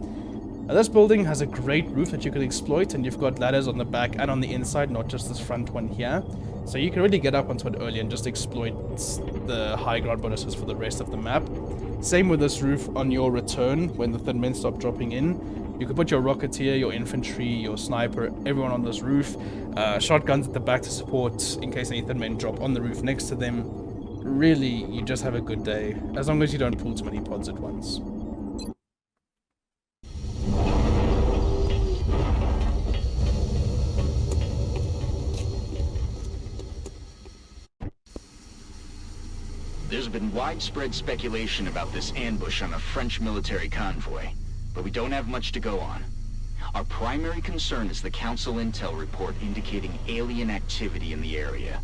A: Now, this building has a great roof that you can exploit, and you've got ladders on the back and on the inside, not just this front one here. So you can really get up onto it early and just exploit the high ground bonuses for the rest of the map. Same with this roof on your return when the thin men stop dropping in. You can put your rocketeer, your infantry, your sniper, everyone on this roof. Shotguns at the back to support in case any thin men drop on the roof next to them. Really, you just have a good day, as long as you don't pull too many pods at once.
C: There's been widespread speculation about this ambush on a French military convoy, but we don't have much to go on. Our primary concern is the Council intel report indicating alien activity in the area.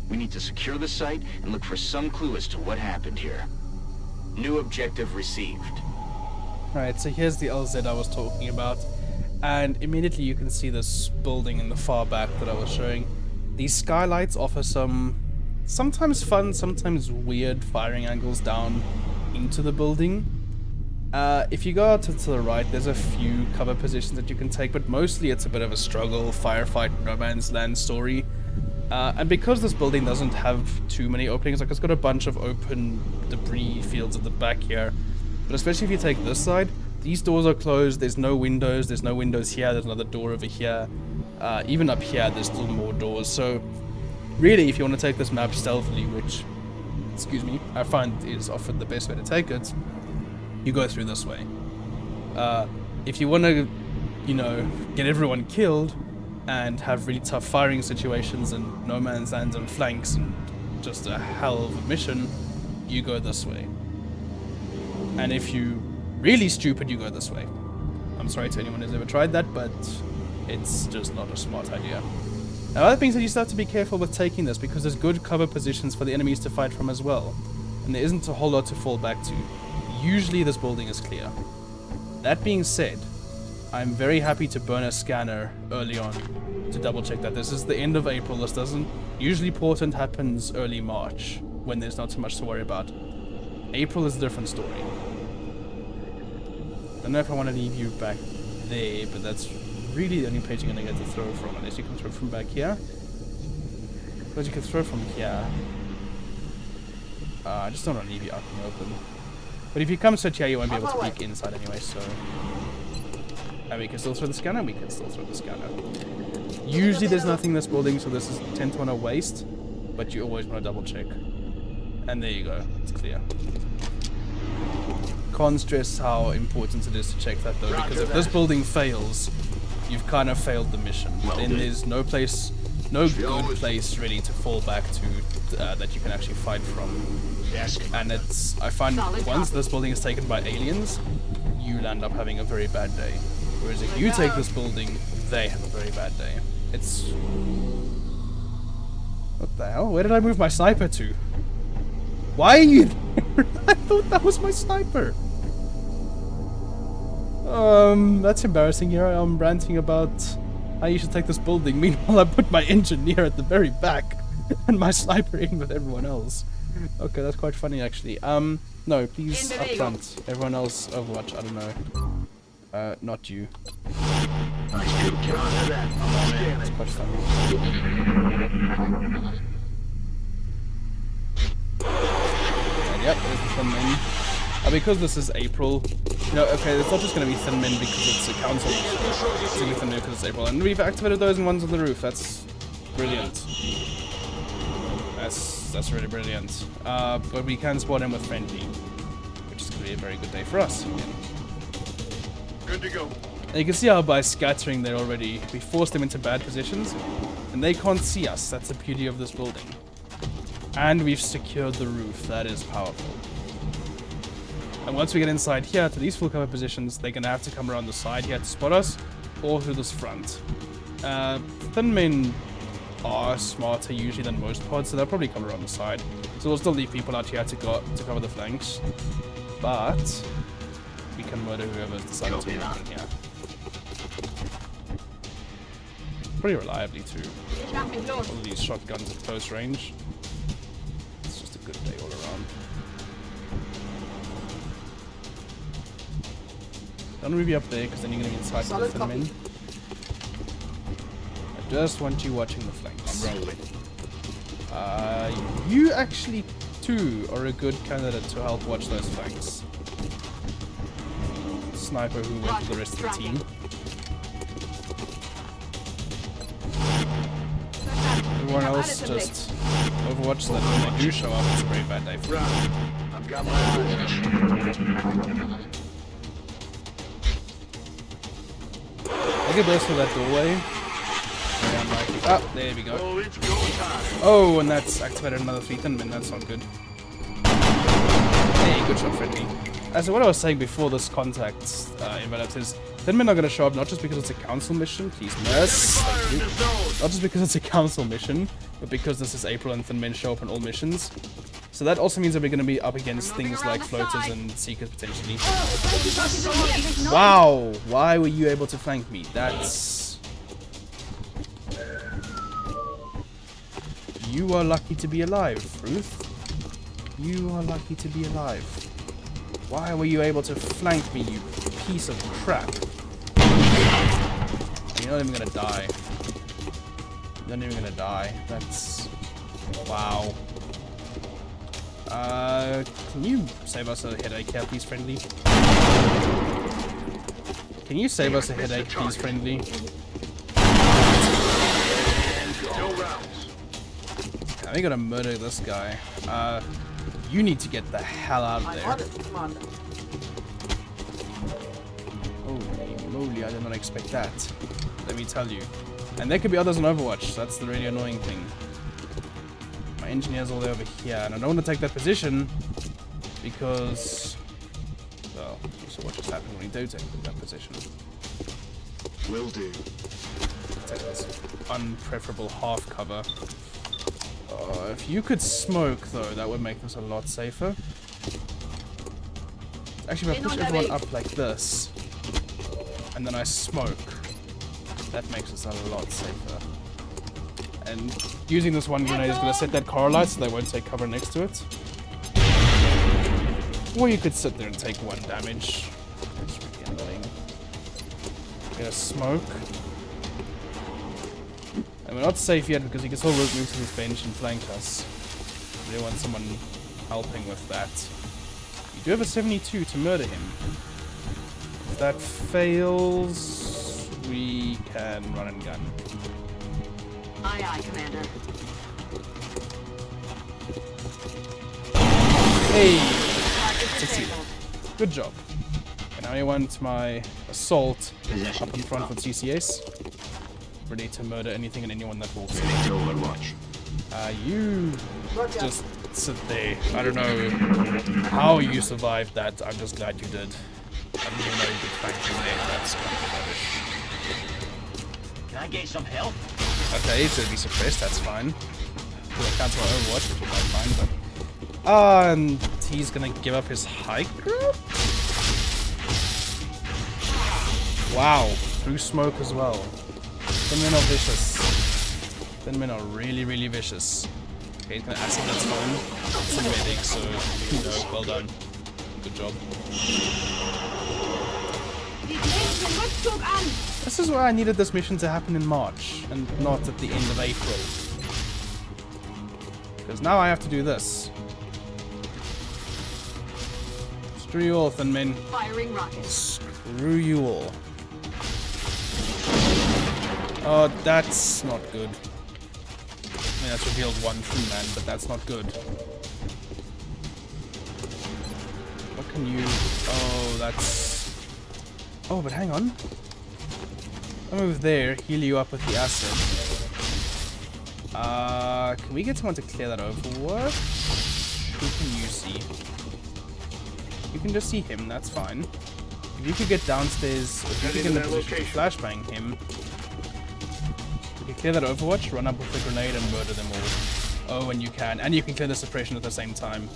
C: We need to secure the site and look for some clue as to what happened here. New objective received.
A: Alright, so here's the LZ I was talking about, and immediately you can see this building in the far back that I was showing. These skylights offer some sometimes fun, sometimes weird firing angles down into the building. If you go out to the right, there's a few cover positions that you can take, but mostly it's a bit of a struggle, firefight, no man's land story. And because this building doesn't have too many openings, like it's got a bunch of open debris fields at the back here, but especially if you take this side, these doors are closed, there's no windows here, there's another door over here. Even up here, there's still more doors, so really, if you want to take this map stealthily, which, excuse me, I find is often the best way to take it, you go through this way. If you want to, you know, get everyone killed and have really tough firing situations and no man's lands and flanks and just a hell of a mission, you go this way. And if you really stupid, you go this way. I'm sorry to anyone who's ever tried that, but it's just not a smart idea. Now, other things that you still have to be careful with taking this, because there's good cover positions for the enemies to fight from as well, and there isn't a whole lot to fall back to. Usually this building is clear. That being said, I'm very happy to burn a scanner early on to double check that. This is the end of April, this doesn't... Usually Portent happens early March, when there's not so much to worry about. April is a different story. Don't know if I want to leave you back there, but that's really the only place you're going to get to throw from, unless you can throw from back here. But you can throw from here. I just don't want to leave you out in the open. But if you come search here, you won't be able to peek inside anyway, so... And we can still throw the scanner, we can still throw the scanner. Usually there's nothing in this building, so this is tend to want to waste, but you always want to double check. And there you go, it's clear. Can't stress how important it is to check that though, because if this building fails, you've kind of failed the mission. Then there's no place, no good place really to fall back to that you can actually fight from. And it's, I find once this building is taken by aliens, you'll end up having a very bad day. Whereas if you take this building, they have a very bad day. It's... What the hell? Where did I move my sniper to? Why are you there? I thought that was my sniper. That's embarrassing. Here I am ranting about how you should take this building. Meanwhile, I put my engineer at the very back and my sniper in with everyone else. Okay, that's quite funny actually. No, please up front. Everyone else Overwatch, I don't know. Not you. That's quite funny. And yep, there's the thin men. Because this is April, you know, okay, it's not just going to be thin men because it's a council. It's going to be thin men because it's April. And we've activated those ones on the roof. That's brilliant. That's really brilliant. But we can spawn in with friendly, which is going to be a very good day for us. Again.
B: Good to go.
A: And you can see how by scattering there already, we forced them into bad positions, and they can't see us. That's the beauty of this building. And we've secured the roof. That is powerful. And once we get inside here to these full cover positions, they're going to have to come around the side here to spot us, or through this front. Thin men are smarter usually than most pods, so they'll probably come around the side. So we'll still leave people out here to cover the flanks. But we can murder whoever decides to be around here. Pretty reliably too. All of these shotguns at close range. It's just a good day all around. Don't move you up there, because then you're going to get inside with the thin men. I just want you watching the flanks.
B: I'm rolling.
A: You actually, too, are a good candidate to help watch those flanks. Sniper who went with the rest of the team. Everyone else just overwatch so that when they do show up, it's a very bad day for them.
B: I've got my eyes.
A: I can burst through that doorway. Oh, there we go.
B: Oh, it's go time.
A: Oh, and that's activated another 3 thin men. That's not good. Hey, good shot, friendly. So what I was saying before this contact enveloped is thin men are going to show up not just because it's a council mission. Please, nurse. Not just because it's a council mission, but because this is April and thin men show up on all missions. So that also means that we're going to be up against things like floaters and seekers potentially. Wow, why were you able to flank me? That's... You are lucky to be alive, Ruth. You are lucky to be alive. Why were you able to flank me, you piece of crap? You're not even gonna die. You're not even gonna die. That's... wow. Can you save us a headache here, please, friendly? Can you save us a headache, please, friendly?
B: No rounds.
A: I gotta murder this guy. You need to get the hell out of
D: I'm
A: there.
D: on it, Commander.
A: Holy moly, I did not expect that. Let me tell you. And there could be others on Overwatch. That's the really annoying thing. My engineer's all the way over here, and I don't want to take that position because, well, so what just happened when you do take that position?
B: Will do.
A: Take this unpreferable half cover. If you could smoke, though, that would make this a lot safer. Actually, if I push everyone up like this, and then I smoke, that makes us a lot safer. And using this one grenade is going to set that car light so they won't take cover next to it. Or you could sit there and take 1 damage. That's really annoying. Get a smoke. And we're not safe yet because he can still move to his bench and flank us. They want someone helping with that. You do have a 72 to murder him. If that fails, we can run and gun.
D: Aye, aye, Commander.
A: Hey!
D: Target
A: Succeeded.
D: disabled.
A: Good job. And now I want my assault up in front with CCS. Ready to murder anything and anyone that walks in.
B: Overwatch.
A: You
D: Roger.
A: just sit there. I don't know how you survived that. I'm just glad you did. I didn't even know you could flank from there. That's kind of rubbish.
C: Can I get some help?
A: Okay, so be suppressed, that's fine. Well, I cancel my Overwatch, which is not fine, but... and he's gonna give up his high ground? Wow, through smoke as well. The men are vicious. The men are really, really vicious. Okay, he's gonna acid, that's fine. It's a medic, so, you know, well done. Good job. This is why I needed this mission to happen in March, and not at the end of April. Because now I have to do this. Screw you all, Thin Men.
D: Firing rockets.
A: Screw you all. Oh, that's not good. I mean, that's revealed 1 Thin Man, but that's not good. What can you... oh, that's... oh, but hang on. I'll move there, heal you up with the acid. Can we get someone to clear that Overwatch? Who can you see? You can just see him, that's fine. If you could get downstairs, if you could get in the position to flashbang him, we can clear that Overwatch, run up with the grenade and murder them all. Oh, and you can clear the suppression at the same time.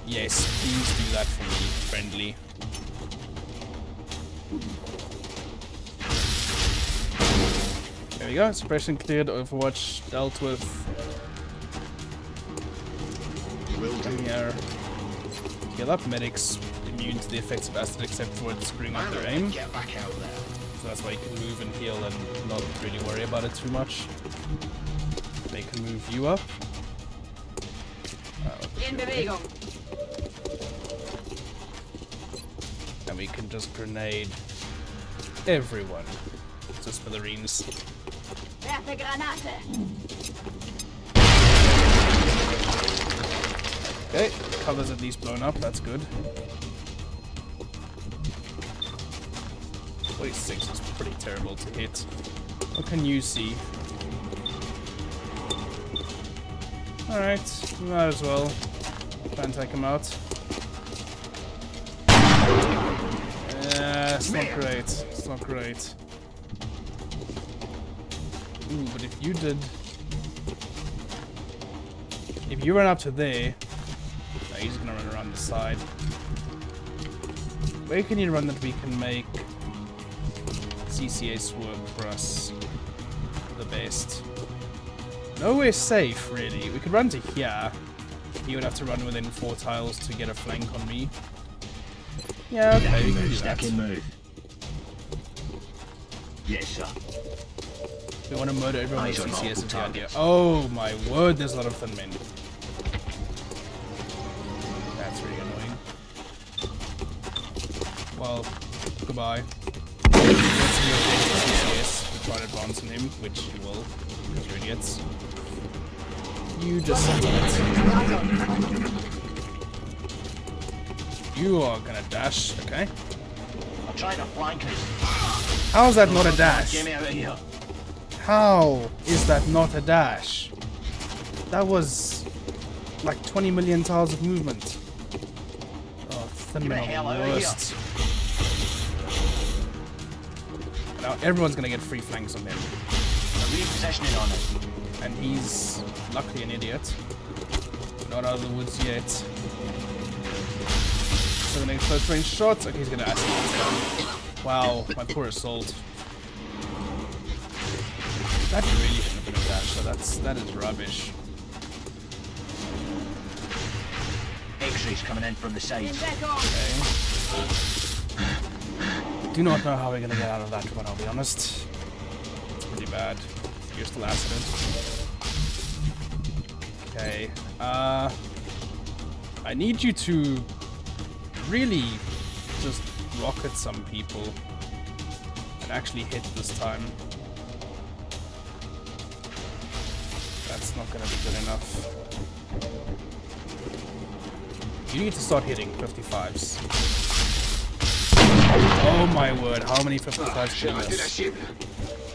A: Yes, please do that for me, friendly. There we go, suppression cleared, Overwatch dealt with. Come here. Heal up, medics immune to the effects of acid except for it screwing up their aim.
C: Get back out there.
A: So that's why you can move and heal and not really worry about it too much. They can move you up.
D: In Bewegung.
A: And we can just grenade everyone. Just smithereens.
D: Werfe Granate.
A: Okay, cover's at least blown up, that's good. 46 is pretty terrible to hit. What can you see? Alright, might as well try and take him out. Yeah, it's not great. It's not great. Ooh, but if you did... if you run up to there... no, he's gonna run around the side. Where can you run that we can make CCS work for us the best? Nowhere safe, really. We could run to here. He would have to run within 4 tiles to get a flank on me. Yeah, okay, we can do that.
F: Move. Yes, sir.
A: We want to murder everyone with
F: Eyes on
A: CCS is the
F: multiple
A: idea. Oh my word, there's a lot of thin men. That's really annoying. Well, goodbye. Let's see if there's CCS. We'll try to advance on him, which you will, because you're idiots. You just sit on it. You are gonna dash, okay?
F: I'm trying to flank us.
A: How is that not a dash?
F: Get me out of here.
A: How is that not a dash? That was like 20 million tiles of movement. Oh, thin men are the worst. Now everyone's gonna get free flanks on him.
F: Repositioning on it.
A: And he's luckily an idiot. Not out of the woods yet. So gonna get close range shots. Okay, he's gonna ask me. Wow, my poor assault. That really shouldn't have been a dash, so that is rubbish.
F: X-rays coming in from the sides.
D: Back on.
A: Okay. Do not know how we're gonna get out of that one, I'll be honest. It's pretty bad. You're still accident. Okay. I need you to really just rocket some people and actually hit this time. That's not gonna be good enough. You need to start hitting 55s. Oh my word, how many 55s should you miss?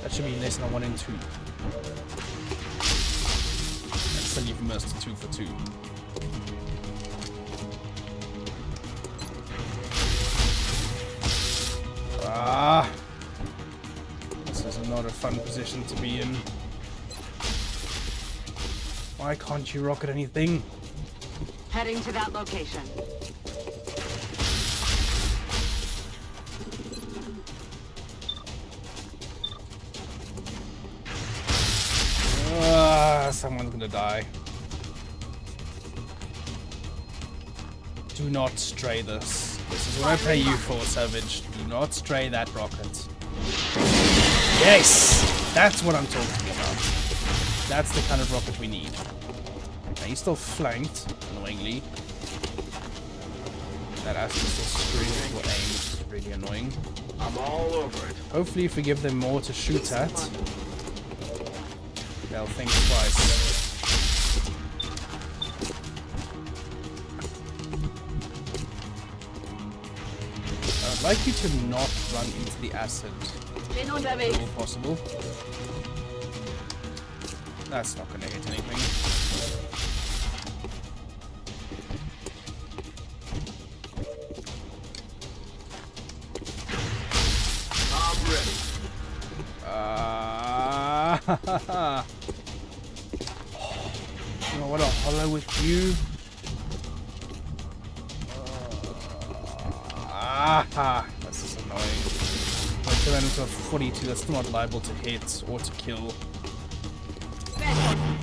A: That should be less than a 1 in 2. And still you've missed 2 for 2. Ah! This is not a fun position to be in. Why can't you rocket anything?
D: Heading to that location.
A: Someone's gonna die. Do not stray this. This is what I pay you for, Savage. Do not stray that rocket. Yes! That's what I'm talking about. That's the kind of rocket we need. Now, he's still flanked, annoyingly. That ass is still screaming for aim, which is really annoying.
B: I'm all over it.
A: Hopefully if we give them more to shoot at, they'll think twice. I'd like you to not run into the acid
D: Bin
A: if
D: unterwegs.
A: at all possible. That's not gonna hit anything.
B: I'm ready.
A: You know what? I'll hollow with you. This is annoying. I turn that into a 42. That's not liable to hit or to kill.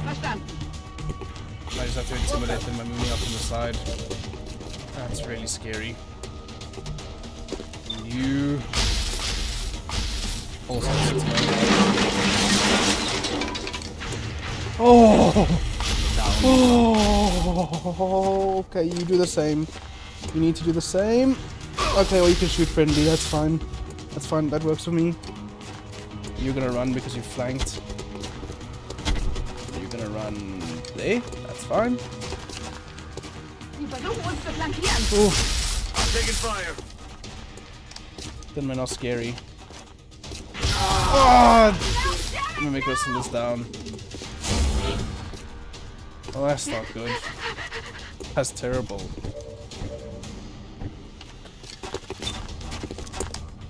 D: Verstanden.
A: I just have to intimidate them by moving up on the side. That's really scary. You also Oh! Oh! Okay, you do the same. You need to do the same. Okay, or you can shoot friendly. That's fine. That's fine. That works for me. You're gonna run because you flanked. You're gonna run there. That's fine.
D: Sie versuchen uns zu flankieren.
A: Oof.
B: I'm taking fire.
A: Then we're not scary. Oh! Let me make this down. Oh, that's not good. That's terrible.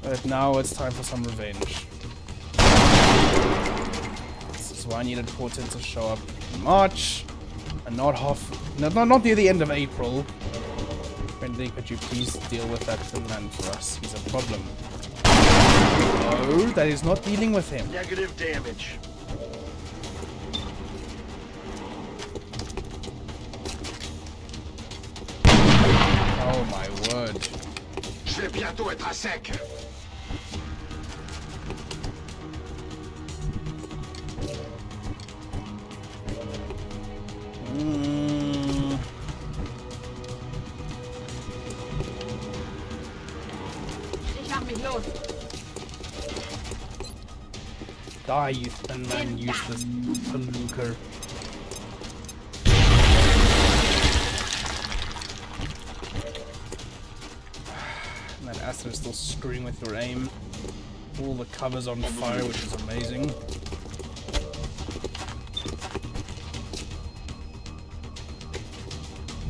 A: But now it's time for some revenge. This is why I needed Portent to show up in March and not not near the end of April. Friendly, could you please deal with that thin man for us? He's a problem. No, that is not dealing with him.
B: Negative damage.
A: Oh my word.
B: Je vais bientôt être à sec.
D: Ich mach mich los.
A: Die, you thin man, useless palooker. And that acid is still screwing with your aim. All the cover's on fire, which is amazing.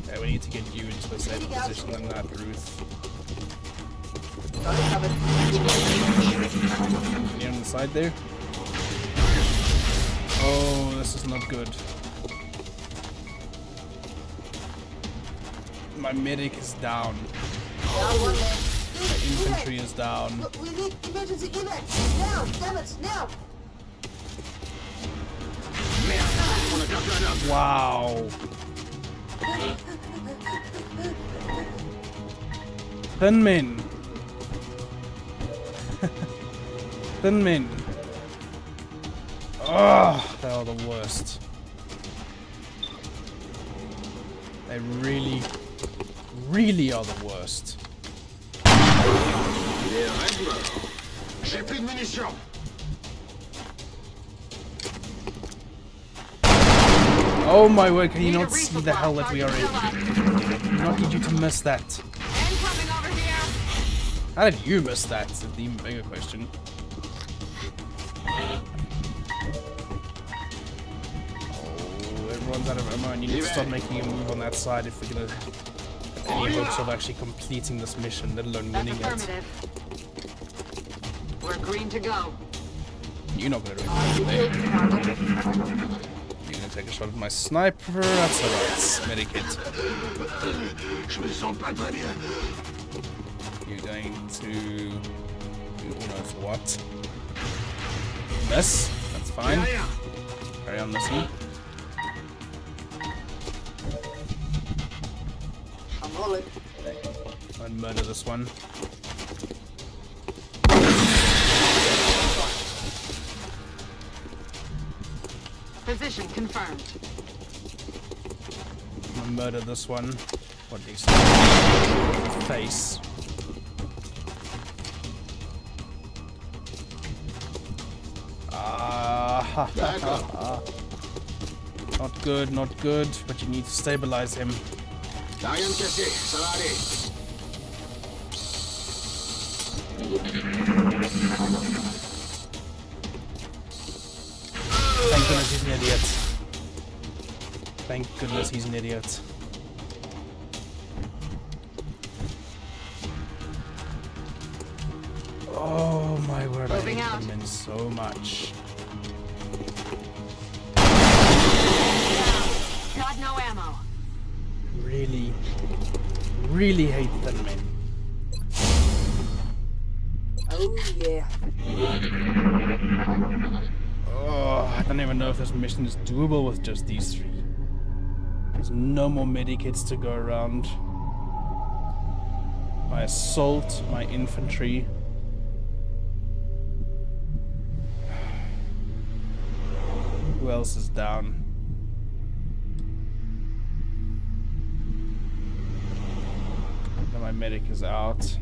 A: Okay, we need to get you into a safer position than that, Ruth. Any on the side there? Oh, this is not good. My medic is down. My infantry is down.
H: We need emergency evac! Now! Damn it! Now!
A: Wow. Thin men. Thin men. Oh, they are the worst. They really, really are the worst.
B: J'ai plus de munitions.
A: Oh my word, can you not see the hell that we are in? I do not need you to miss that.
D: Incoming over here.
A: How did you miss that? Is the even bigger question. Oh, everyone's out of ammo and you need to start making a move on that side if we're gonna have any hopes of actually completing this mission, let alone
D: That's
A: winning it.
D: affirmative. We're green to go.
A: You're not gonna do anything today. You're gonna take a shot at my sniper. That's alright. Medikit.
B: Je me sens pas très bien.
A: You're going to do who knows what. Miss. That's fine. Carry on missing.
H: I'm rolling.
A: And murder this one.
D: Position confirmed.
A: I'm gonna murder this one. Or at least face. Ha ha ha. Not good, not good, but you need to stabilize him.
B: T'as rien de cassé, ça va aller.
A: Thank goodness he's an idiot. Thank goodness he's an idiot. Oh my word, I
D: Moving
A: hate
D: out.
A: them in so much.
D: Got no ammo.
A: Really, really hate them men.
H: Oh yeah.
A: Oh, I don't even know if this mission is doable with just these three. There's no more medikits to go around. My assault, my infantry. Who else is down? Then my medic is out.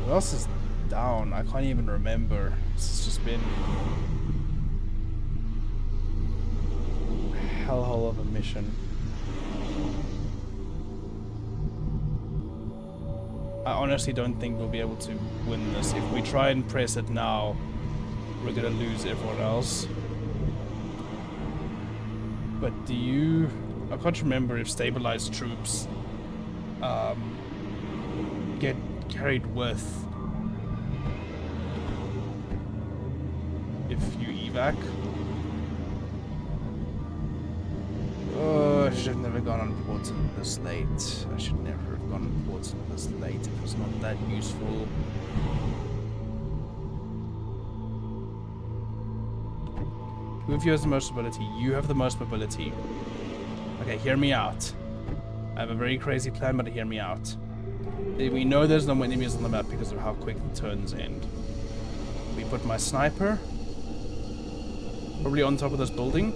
A: Who else is down? I can't even remember. This has just been a hellhole of a mission. I honestly don't think we'll be able to win this. If we try and press it now, we're gonna lose everyone else. But do you... I can't remember if stabilized troops get carried with if you evac. Oh, I should have never gone on Portent this late. I should never have gone on Portent this late. It was not that useful. Who of you has the most mobility? You have the most mobility. Okay, hear me out. I have a very crazy plan, but hear me out. We know there's no enemies on the map because of how quick the turns end. We put my sniper probably on top of this building.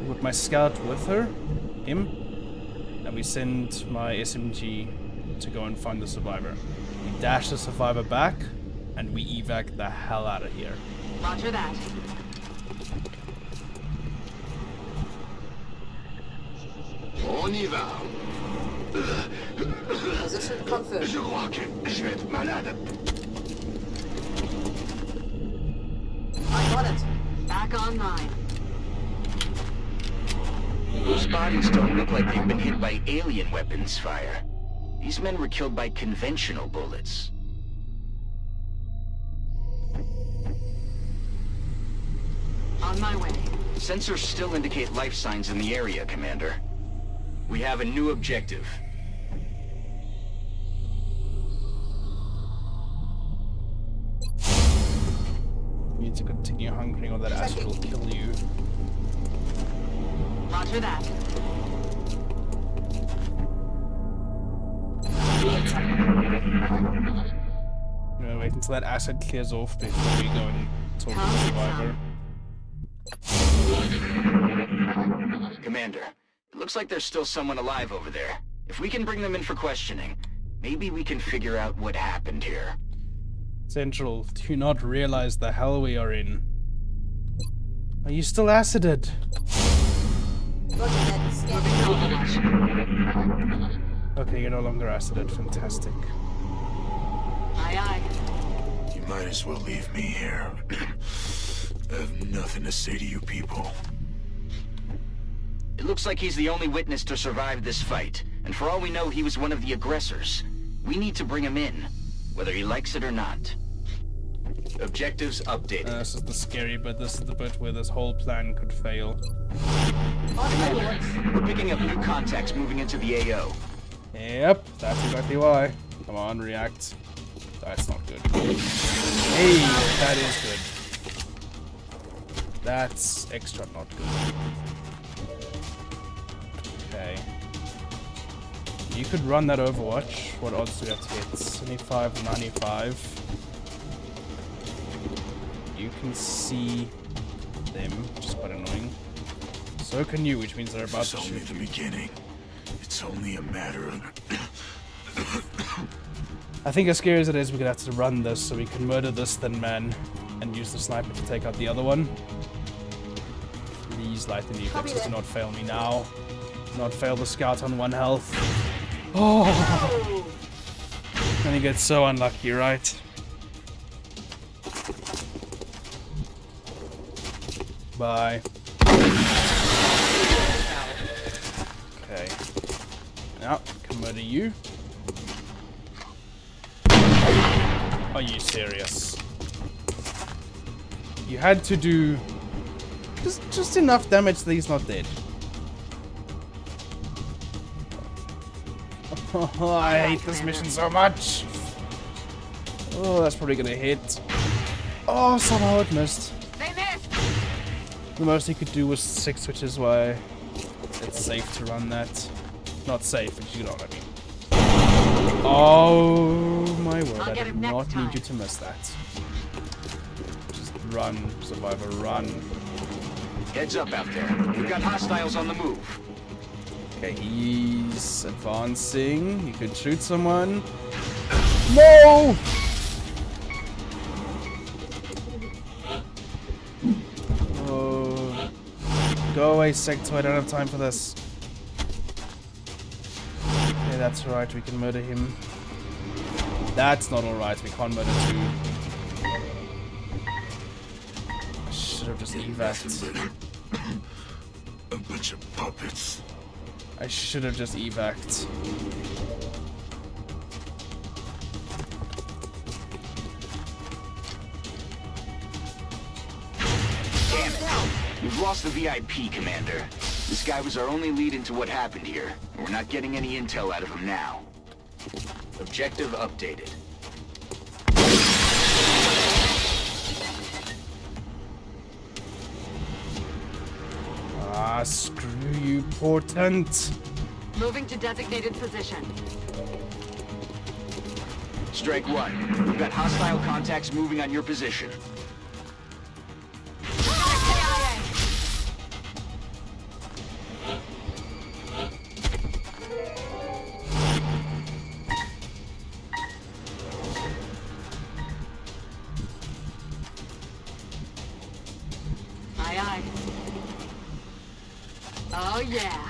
A: We put my scout with him, and we send my SMG to go and find the survivor. We dash the survivor back, and we evac the hell out of here.
D: Roger that.
B: On y va.
H: Position confirmed.
B: Je crois que je vais être malade.
H: I got it.
D: Back online.
C: Those bodies don't look like they've been hit by alien weapons fire. These men were killed by conventional bullets.
D: On my way.
C: Sensors still indicate life signs in the area, Commander. We have a new objective.
A: You need to continue hunkering or that acid will kill you.
D: Roger that.
A: I'm gonna wait until that acid clears off before we go and talk to the survivor.
C: Commander, it looks like there's still someone alive over there. If we can bring them in for questioning, maybe we can figure out what happened here.
A: Central, do you not realize the hell we are in? Are you still acided?
H: Roger that. Scanning.
A: Okay, you're no longer acided. Fantastic.
D: Aye, aye.
B: You might as well leave me here. I have nothing to say to you people.
C: It looks like he's the only witness to survive this fight, and for all we know, he was one of the aggressors. We need to bring him in, whether he likes it or not. Objectives updated.
A: This is the scary bit. This is the bit where this whole plan could fail.
C: Commander, we're picking up new contacts moving into the AO.
A: Yep, that's exactly why. Come on, react. That's not good. Hey, that is good. That's extra not good. Okay. You could run that Overwatch. What odds do we have to hit? 75, 95. You can see them, which is quite annoying. So can you, which means they're about
B: It's
A: to
B: only
A: shoot
B: the
A: you.
B: beginning. It's only a matter of...
A: I think as scary as it is, we're gonna have to run this so we can murder this thin man and use the sniper to take out the other one. Please, lightning reflexes, do not fail me now. Do not fail the scout on 1 health. Oh! And he gets so unlucky, right? Bye. Okay. Now, can murder you. Are you serious? You had to do just enough damage that he's not dead. Oh, I hate this mission so much. Oh, that's probably gonna hit. Oh, somehow it missed.
D: They missed!
A: The most he could do was 6, which is why it's safe to run that. Not safe, but you know what I mean. Oh my word,
D: I'll
A: I
D: get
A: did
D: him next
A: not
D: time.
A: need you to miss that. Just run, survivor, run.
C: Heads up out there. We've got hostiles on the move.
A: Okay, he's advancing. You could shoot someone. No! Oh. Go away, Sectoid. I don't have time for this. Okay, that's right. We can murder him. That's not alright. We can't murder 2. I should have just evac'd.
B: A bunch of puppets.
A: I should have just evac'd.
C: Damn it. We've lost the VIP, Commander. This guy was our only lead into what happened here, and we're not getting any intel out of him now. Objective updated.
A: Portent.
D: Moving to designated position.
C: Strike 1. We've got hostile contacts moving on your position.
D: KIA. Aye, aye. Oh, yeah.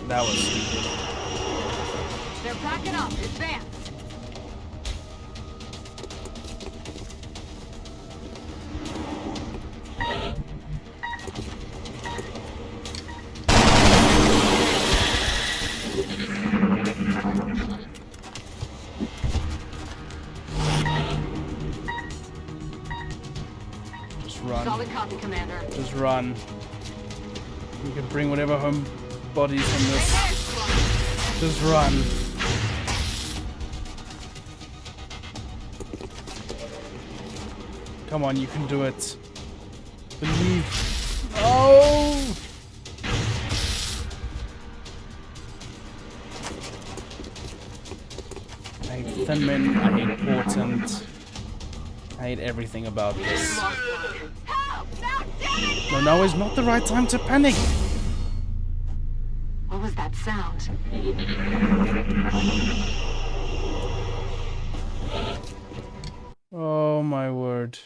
A: That was stupid.
D: They're backing up. Advance.
A: Just run.
D: Solid copy, Commander.
A: Just run. You can bring whatever home bodies from this.
D: Air squad.
A: Just run. Come on, you can do it. Believe. Oh! I hate Thin Men. I hate Portent. I hate everything about this.
D: Help! Now, damn it!
A: No, now is not the right time to panic.
D: What was that sound?
A: Oh my word.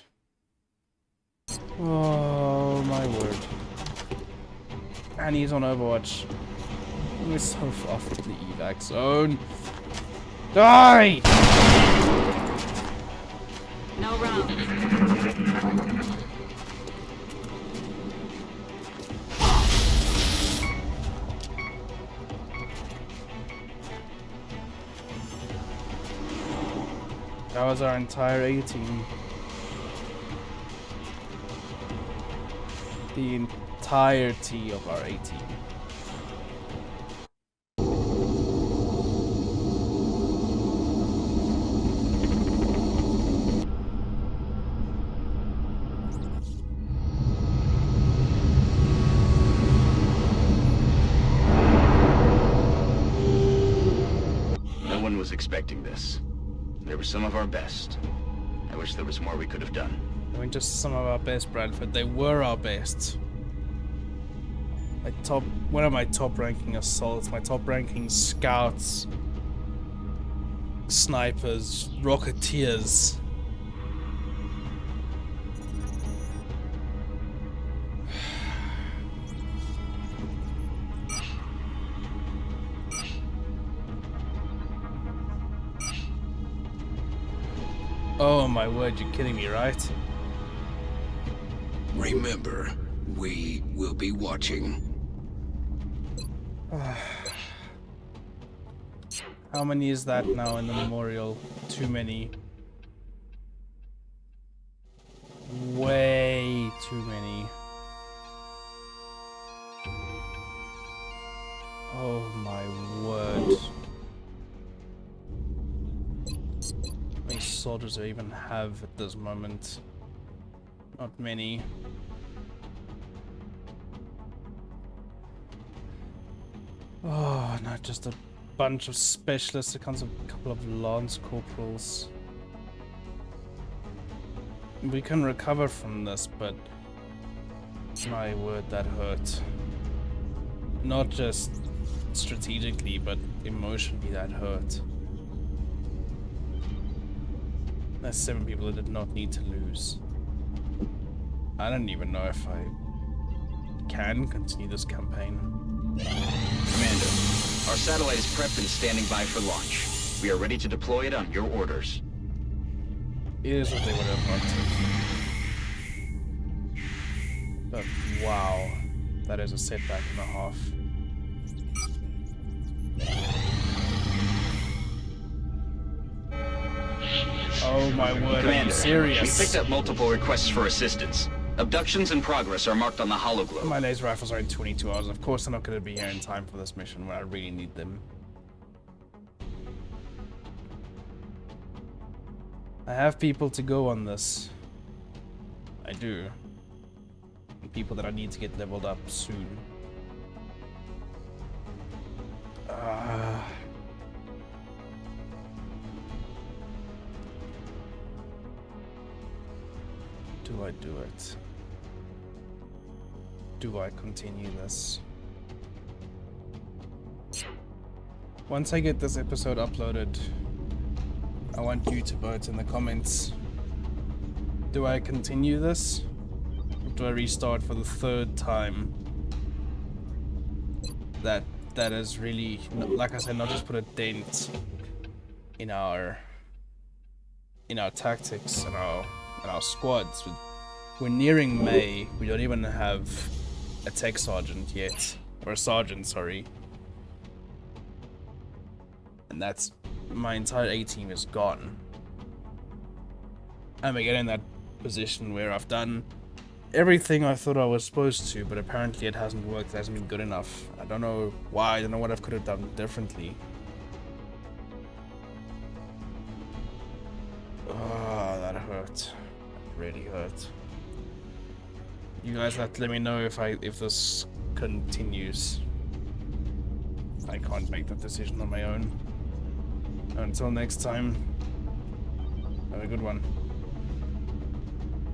A: Oh my word. And he's on Overwatch. We're so far from the evac zone. Die!
D: No rounds.
A: That was our entire A team. The entirety of our A team.
C: No one was expecting this. They were some of our best. I wish there was more we could have done.
A: I mean, just some of our best, Bradford. They were our best. One of my top-ranking assaults, my top-ranking scouts, snipers, rocketeers. Oh my word, you're kidding me, right?
G: Remember, we will be watching.
A: How many is that now in the memorial? Too many. Way too many. Oh my word. How many soldiers do I even have at this moment? Not many. Oh, not just a bunch of specialists, a couple of lance corporals. We can recover from this, but my word, that hurt. Not just strategically, but emotionally, that hurt. There's 7 people that did not need to lose. I don't even know if I can continue this campaign.
C: Commander, our satellite is prepped and standing by for launch. We are ready to deploy it on your orders.
A: It is what they would have wanted. But wow, that is a setback and a half. Oh my word, are you
C: Commander,
A: serious?
C: we picked up multiple requests for assistance. Abductions in progress are marked on the hologlobe.
A: My laser rifles are in 22 hours. Of course, they're not going to be here in time for this mission when I really need them. I have people to go on this. I do. And people that I need to get leveled up soon. Do I do it? Do I continue this? Once I get this episode uploaded, I want you to vote in the comments. Do I continue this? Or do I restart for the third time? That is really, like I said, not just put a dent in our tactics and our squads. We're nearing May. We don't even have a tech sergeant yet, or a sergeant, sorry. And that's, my entire A team is gone. And we get in that position where I've done everything I thought I was supposed to, but apparently it hasn't worked, it hasn't been good enough. I don't know why, I don't know what I could have done differently. Oh, that hurt. That really hurt. You guys have to let me know if this continues. I can't make that decision on my own. Until next time, have a good one.